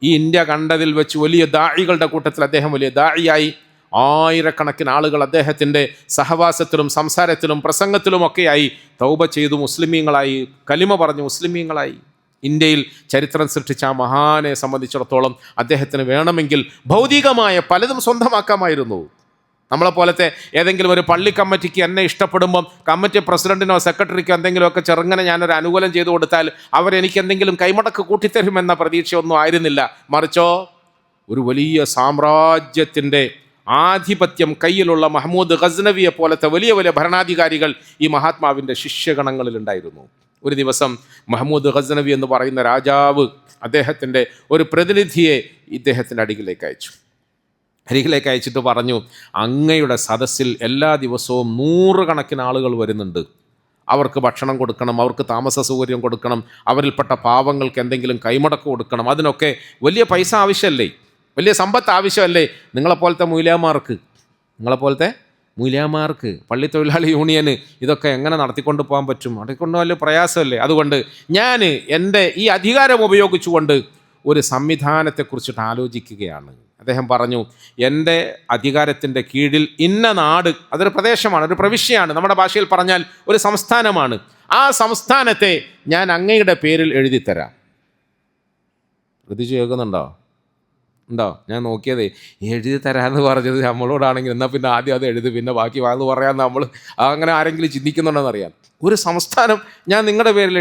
ഈ ഇന്ത്യ കണ്ടതിൽ വെച്ച് വലിയ ദാഇകളുടെ കൂട്ടത്തിൽ അദ്ദേഹം വലിയ ദാഇയായി. ആയിരക്കണക്കിന് ആളുകൾ അദ്ദേഹത്തിൻ്റെ സഹവാസത്തിലും സംസാരത്തിലും പ്രസംഗത്തിലുമൊക്കെയായി തൗബ ചെയ്തു മുസ്ലിമീങ്ങളായി, കലിമ പറഞ്ഞു മുസ്ലിമീങ്ങളായി. ഇന്ത്യയിൽ ചരിത്രം സൃഷ്ടിച്ച ആ മഹാനെ സംബന്ധിച്ചിടത്തോളം അദ്ദേഹത്തിന് വേണമെങ്കിൽ ഭൗതികമായ പലതും സ്വന്തമാക്കാമായിരുന്നു. നമ്മളെപ്പോലത്തെ ഏതെങ്കിലും ഒരു പള്ളി കമ്മിറ്റിക്ക് എന്നെ ഇഷ്ടപ്പെടുമ്പം കമ്മിറ്റി പ്രസിഡന്റിനോ സെക്രട്ടറിക്കോ എന്തെങ്കിലുമൊക്കെ ചെറുങ്ങനെ ഞാനൊരു അനുകൂലം ചെയ്തു കൊടുത്താൽ അവരെനിക്ക് എന്തെങ്കിലും കൈമടക്ക് കൂട്ടിത്തരുമെന്ന പ്രതീക്ഷയൊന്നും ആയിരുന്നില്ല. മറിച്ചോ ഒരു വലിയ സാമ്രാജ്യത്തിൻ്റെ ആധിപത്യം കയ്യിലുള്ള മഹ്മൂദ് ഗസ്നവിയെ പോലത്തെ വലിയ വലിയ ഭരണാധികാരികൾ ഈ മഹാത്മാവിൻ്റെ ശിഷ്യഗണങ്ങളിലുണ്ടായിരുന്നു. ഒരു ദിവസം മഹ്മൂദ് ഗസ്നവി എന്ന് പറയുന്ന രാജാവ് അദ്ദേഹത്തിൻ്റെ ഒരു പ്രതിനിധിയെ ഇദ്ദേഹത്തിൻ്റെ അരികിലേക്ക് അയച്ചിട്ട് പറഞ്ഞു, അങ്ങയുടെ സദസ്സിൽ എല്ലാ ദിവസവും 100 കണക്കിന് ആളുകൾ വരുന്നുണ്ട്. അവർക്ക് ഭക്ഷണം കൊടുക്കണം, അവർക്ക് താമസ സൗകര്യം കൊടുക്കണം, അവരിൽപ്പെട്ട പാവങ്ങൾക്ക് എന്തെങ്കിലും കൈമടക്ക് കൊടുക്കണം. അതിനൊക്കെ വലിയ പൈസ ആവശ്യമല്ലേ, വലിയ സമ്പത്ത് ആവശ്യമല്ലേ? നിങ്ങളെപ്പോലത്തെ മൂല്യമാർക്ക് പള്ളി തൊഴിലാളി യൂണിയന് ഇതൊക്കെ എങ്ങനെ നടത്തിക്കൊണ്ട് പോകാൻ പറ്റും? നടത്തിക്കൊണ്ട് വലിയ പ്രയാസമല്ലേ? അതുകൊണ്ട് ഞാൻ എൻ്റെ ഈ അധികാരം ഉപയോഗിച്ചുകൊണ്ട് ഒരു സംവിധാനത്തെക്കുറിച്ചിട്ട് ആലോചിക്കുകയാണ്. അദ്ദേഹം പറഞ്ഞു, എൻ്റെ അധികാരത്തിൻ്റെ കീഴിൽ ഇന്ന നാട്, അതൊരു പ്രദേശമാണ്, ഒരു പ്രവിശ്യയാണ്, നമ്മുടെ ഭാഷയിൽ പറഞ്ഞാൽ ഒരു സംസ്ഥാനമാണ്. ആ സംസ്ഥാനത്തെ ഞാൻ അങ്ങയുടെ പേരിൽ എഴുതിത്തരാം. ശ്രദ്ധിച്ചു കേൾക്കുന്നുണ്ടോ? ഞാൻ നോക്കിയതേ, എഴുതി തരാമെന്ന് പറഞ്ഞത് നമ്മളോടാണെങ്കിൽ എന്നാൽ പിന്നെ ആദ്യം അത് എഴുതി, പിന്നെ ബാക്കി വാന്ന് പറയാമെന്ന് നമ്മൾ അങ്ങനെ ആരെങ്കിലും ചിന്തിക്കുന്നുണ്ടെന്ന് അറിയാം. ഒരു സംസ്ഥാനം ഞാൻ നിങ്ങളുടെ പേരിൽ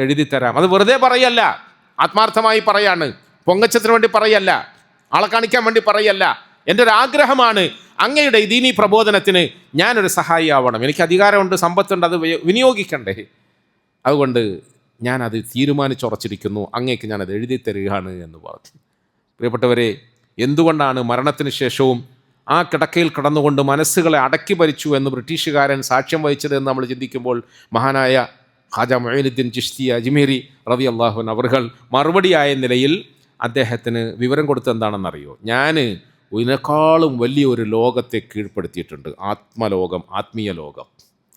എഴുതിത്തരാം, അത് വെറുതെ പറയല്ല, ആത്മാർത്ഥമായി പറയാണ്, പൊങ്ങച്ചത്തിന് വേണ്ടി പറയല്ല, ആളെ കാണിക്കാൻ വേണ്ടി പറയല്ല. എൻ്റെ ഒരു ആഗ്രഹമാണ് അങ്ങയുടെ ദീനീ പ്രബോധനത്തിന് ഞാനൊരു സഹായി ആവണം. എനിക്ക് അധികാരമുണ്ട്, സമ്പത്തുണ്ട്, അത് വിനിയോഗിക്കണ്ടേ? അതുകൊണ്ട് ഞാനത് തീരുമാനിച്ചുറച്ചിരിക്കുന്നു, അങ്ങേക്ക് ഞാനത് എഴുതി തരികയാണ് എന്ന് പറഞ്ഞു. പ്രിയപ്പെട്ടവരെ, എന്തുകൊണ്ടാണ് മരണത്തിന് ശേഷവും ആ കിടക്കയിൽ കിടന്നുകൊണ്ട് മനസ്സുകളെ അടക്കി ഭരിച്ചു എന്ന് ബ്രിട്ടീഷുകാരൻ സാക്ഷ്യം വഹിച്ചതെന്ന് നമ്മൾ ചിന്തിക്കുമ്പോൾ മഹാനായ ഖാജ മുഈനുദ്ദീൻ ചിശ്തി അജ്മീരി റളിയല്ലാഹു അൻഹു അവർകൾ മറുപടിയായ നിലയിൽ അദ്ദേഹത്തിന് വിവരം കൊടുത്തത് എന്താണെന്നറിയോ? ഞാൻ ഇതിനേക്കാളും വലിയൊരു ലോകത്തെ കീഴ്പ്പെടുത്തിയിട്ടുണ്ട്, ആത്മീയ ലോകം.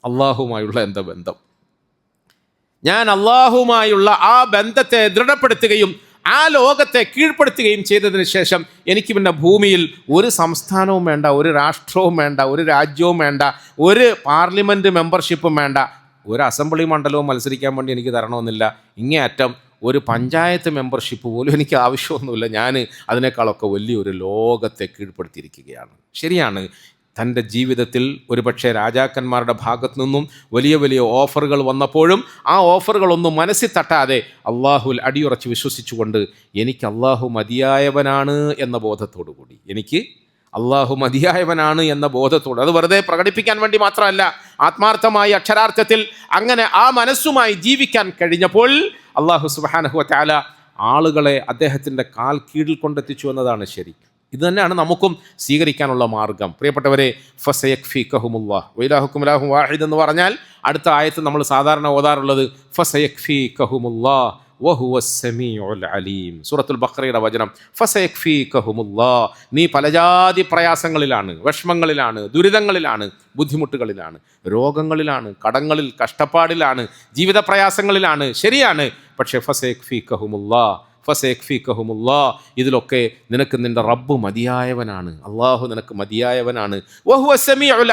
അള്ളാഹുമായുള്ള എൻ്റെ ബന്ധം, ഞാൻ അള്ളാഹുമായുള്ള ആ ബന്ധത്തെ ദൃഢപ്പെടുത്തുകയും ആ ലോകത്തെ കീഴ്പ്പെടുത്തുകയും ചെയ്തതിന് ശേഷം എനിക്ക് പിന്നെ ഭൂമിയിൽ ഒരു സംസ്ഥാനവും വേണ്ട, ഒരു രാഷ്ട്രവും വേണ്ട, ഒരു രാജ്യവും വേണ്ട, ഒരു പാർലമെൻറ്റ് മെമ്പർഷിപ്പും വേണ്ട, ഒരു അസംബ്ലി മണ്ഡലവും മത്സരിക്കാൻ വേണ്ടി എനിക്ക് തരണമെന്നില്ല, ഇങ്ങേയറ്റം ഒരു പഞ്ചായത്ത് മെമ്പർഷിപ്പ് പോലും എനിക്ക് ആവശ്യമൊന്നുമില്ല. ഞാൻ അതിനേക്കാളൊക്കെ വലിയൊരു ലോകത്തെ കീഴ്പ്പെടുത്തിയിരിക്കുകയാണ്. ശരിയാണ്, തൻ്റെ ജീവിതത്തിൽ ഒരുപക്ഷെ രാജാക്കന്മാരുടെ ഭാഗത്തു നിന്നും വലിയ വലിയ ഓഫറുകൾ വന്നപ്പോഴും ആ ഓഫറുകളൊന്നും മനസ്സിൽ തട്ടാതെ അള്ളാഹുൽ അടിയുറച്ച് വിശ്വസിച്ചുകൊണ്ട് എനിക്ക് അള്ളാഹു മതിയായവനാണ് എന്ന ബോധത്തോടു കൂടി, അത് വെറുതെ പ്രകടിപ്പിക്കാൻ വേണ്ടി മാത്രമല്ല, ആത്മാർത്ഥമായി അക്ഷരാർത്ഥത്തിൽ അങ്ങനെ ആ മനസ്സുമായി ജീവിക്കാൻ കഴിഞ്ഞപ്പോൾ അള്ളാഹു സുബ്ഹാനഹു വ തആല ആളുകളെ അദ്ദേഹത്തിൻ്റെ കാൽ കീഴിൽ കൊണ്ടെത്തിച്ചു എന്നതാണ് ശരി. ഇത് തന്നെയാണ് നമുക്കും സ്വീകരിക്കാനുള്ള മാർഗം. പ്രിയപ്പെട്ടവരെ, ഫസയക്ഫീകഹുമുല്ലാഹ് വഇലാഹുക്കും ഇലാഹുൻ വാഹിദ് എന്ന് പറഞ്ഞാൽ അടുത്ത ആയത്ത് നമ്മൾ സാധാരണ ഓതാറുള്ളത് ഫസയക്ഫീകഹുമുല്ലാഹ് വഹുവസ് സമീഉൽ അലീം. സൂറത്തുൽ ബഖറയുടെ വചനം. ഫസയക്ഫീകഹുമുല്ലാഹ്, നീ പലജാതി പ്രയാസങ്ങളിലാണ്, വിഷമങ്ങളിലാണ്, ദുരിതങ്ങളിലാണ്, ബുദ്ധിമുട്ടുകളിലാണ്, രോഗങ്ങളിലാണ്, കടങ്ങളിൽ, കഷ്ടപ്പാടിലാണ്, ജീവിത പ്രയാസങ്ങളിലാണ്. ശരിയാണ്, പക്ഷേ ഫസയക്ഫീകഹുമുല്ലാഹ്, ഇതിലൊക്കെ നിനക്ക് നിൻ്റെ റബ്ബ് മതിയായവനാണ്, അള്ളാഹു നിനക്ക് മതിയായവനാണ്. വഹുവസ്സമീഉൽ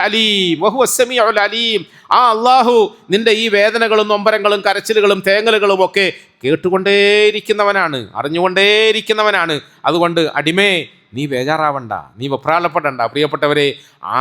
അലീം, ആ അള്ളാഹു നിൻ്റെ ഈ വേദനകളും നൊമ്പരങ്ങളും കരച്ചിലുകളും തേങ്ങലുകളും ഒക്കെ കേട്ടുകൊണ്ടേയിരിക്കുന്നവനാണ്, അറിഞ്ഞുകൊണ്ടേയിരിക്കുന്നവനാണ്. അതുകൊണ്ട് അടിമേ, നീ ബേജാറാവണ്ട, നീ വെപ്രാളപ്പെടണ്ട. പ്രിയപ്പെട്ടവരെ,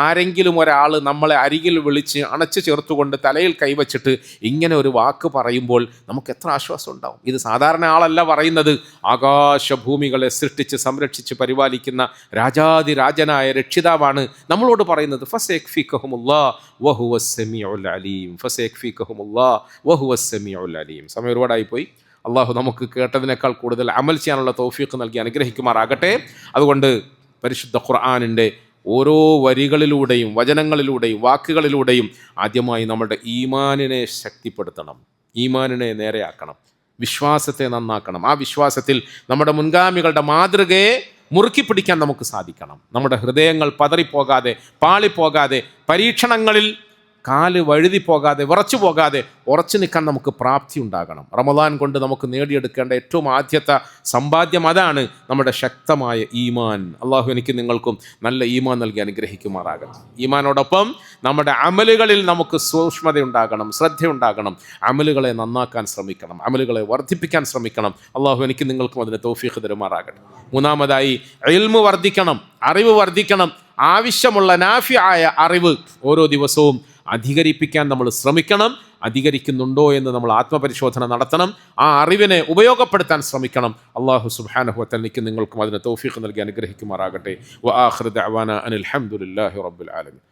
ആരെങ്കിലും ഒരാൾ നമ്മളെ അരികിൽ വിളിച്ച് അണച്ചു ചേർത്തുകൊണ്ട് തലയിൽ കൈവച്ചിട്ട് ഇങ്ങനെ ഒരു വാക്ക് പറയുമ്പോൾ നമുക്ക് എത്ര ആശ്വാസം ഉണ്ടാവും. ഇത് സാധാരണ ആളല്ല പറയുന്നത്, ആകാശഭൂമികളെ സൃഷ്ടിച്ച് സംരക്ഷിച്ച് പരിപാലിക്കുന്ന രാജാതിരാജനായ രക്ഷിതാവാണ് നമ്മളോട് പറയുന്നത്. ഫസയക്ഫീകഹുമുല്ലാഹ് വഹുവസ് സമീഉൽ അലീം, ഫസയക്ഫീകഹുമുല്ലാഹ് വഹുവസ് സമീഉൽ അലീം. സമയം ഒരുപാടായിപ്പോയി. അള്ളാഹു നമുക്ക് കേട്ടതിനേക്കാൾ കൂടുതൽ അമൽ ചെയ്യാനുള്ള തൗഫീഖ് നൽകി അനുഗ്രഹിക്കുമാറാകട്ടെ. അതുകൊണ്ട് പരിശുദ്ധ ഖുർആനിൻ്റെ ഓരോ വരികളിലൂടെയും വചനങ്ങളിലൂടെയും വാക്കുകളിലൂടെയും ആദ്യമായി നമ്മുടെ ഈമാനിനെ ശക്തിപ്പെടുത്തണം, ഈമാനിനെ നേരെയാക്കണം, വിശ്വാസത്തെ നന്നാക്കണം. ആ വിശ്വാസത്തിൽ നമ്മുടെ മുൻഗാമികളുടെ മാതൃകയെ മുറുക്കി പിടിക്കാൻ നമുക്ക് സാധിക്കണം. നമ്മുടെ ഹൃദയങ്ങൾ പതറിപ്പോകാതെ, പാളിപ്പോകാതെ, പരീക്ഷണങ്ങളിൽ കാല് വഴുതി പോകാതെ, വിറച്ചു പോകാതെ ഉറച്ചു നിൽക്കാൻ നമുക്ക് പ്രാപ്തി ഉണ്ടാകണം. റമദാൻ കൊണ്ട് നമുക്ക് നേടിയെടുക്കേണ്ട ഏറ്റവും ആദ്യത്തെ സമ്പാദ്യം അതാണ്, നമ്മുടെ ശക്തമായ ഈമാൻ. അള്ളാഹു എനിക്ക് നിങ്ങൾക്കും നല്ല ഈമാൻ നൽകി അനുഗ്രഹിക്കുമാറാകട്ടെ. ഈമാനോടൊപ്പം നമ്മുടെ അമലുകളിൽ നമുക്ക് സൂക്ഷ്മതയുണ്ടാകണം, ശ്രദ്ധയുണ്ടാകണം. അമലുകളെ നന്നാക്കാൻ ശ്രമിക്കണം, അമലുകളെ വർദ്ധിപ്പിക്കാൻ ശ്രമിക്കണം. അള്ളാഹു എനിക്ക് നിങ്ങൾക്കും അതിന് തൗഫീഖ് തരുമാറാകട്ടെ. മൂന്നാമതായി ഇൽമു വർദ്ധിക്കണം, അറിവ് വർദ്ധിക്കണം. ആവശ്യമുള്ള നാഫിയായ അറിവ് ഓരോ ദിവസവും അധികരിപ്പിക്കാൻ നമ്മൾ ശ്രമിക്കണം. അധികരിക്കുന്നുണ്ടോ എന്ന് നമ്മൾ ആത്മപരിശോധന നടത്തണം. ആ അറിവിനെ ഉപയോഗപ്പെടുത്താൻ ശ്രമിക്കണം. അല്ലാഹു സുബ്ഹാനഹു വ തആല എനിക്ക് നിങ്ങൾക്കും അതിന് തൗഫീഖ് നൽകി അനുഗ്രഹിക്കുമാറാകട്ടെ. വ ആഖിറു ദഅവാന അനിൽ ഹംദുലില്ലാഹി റബ്ബിൽ ആലമീൻ.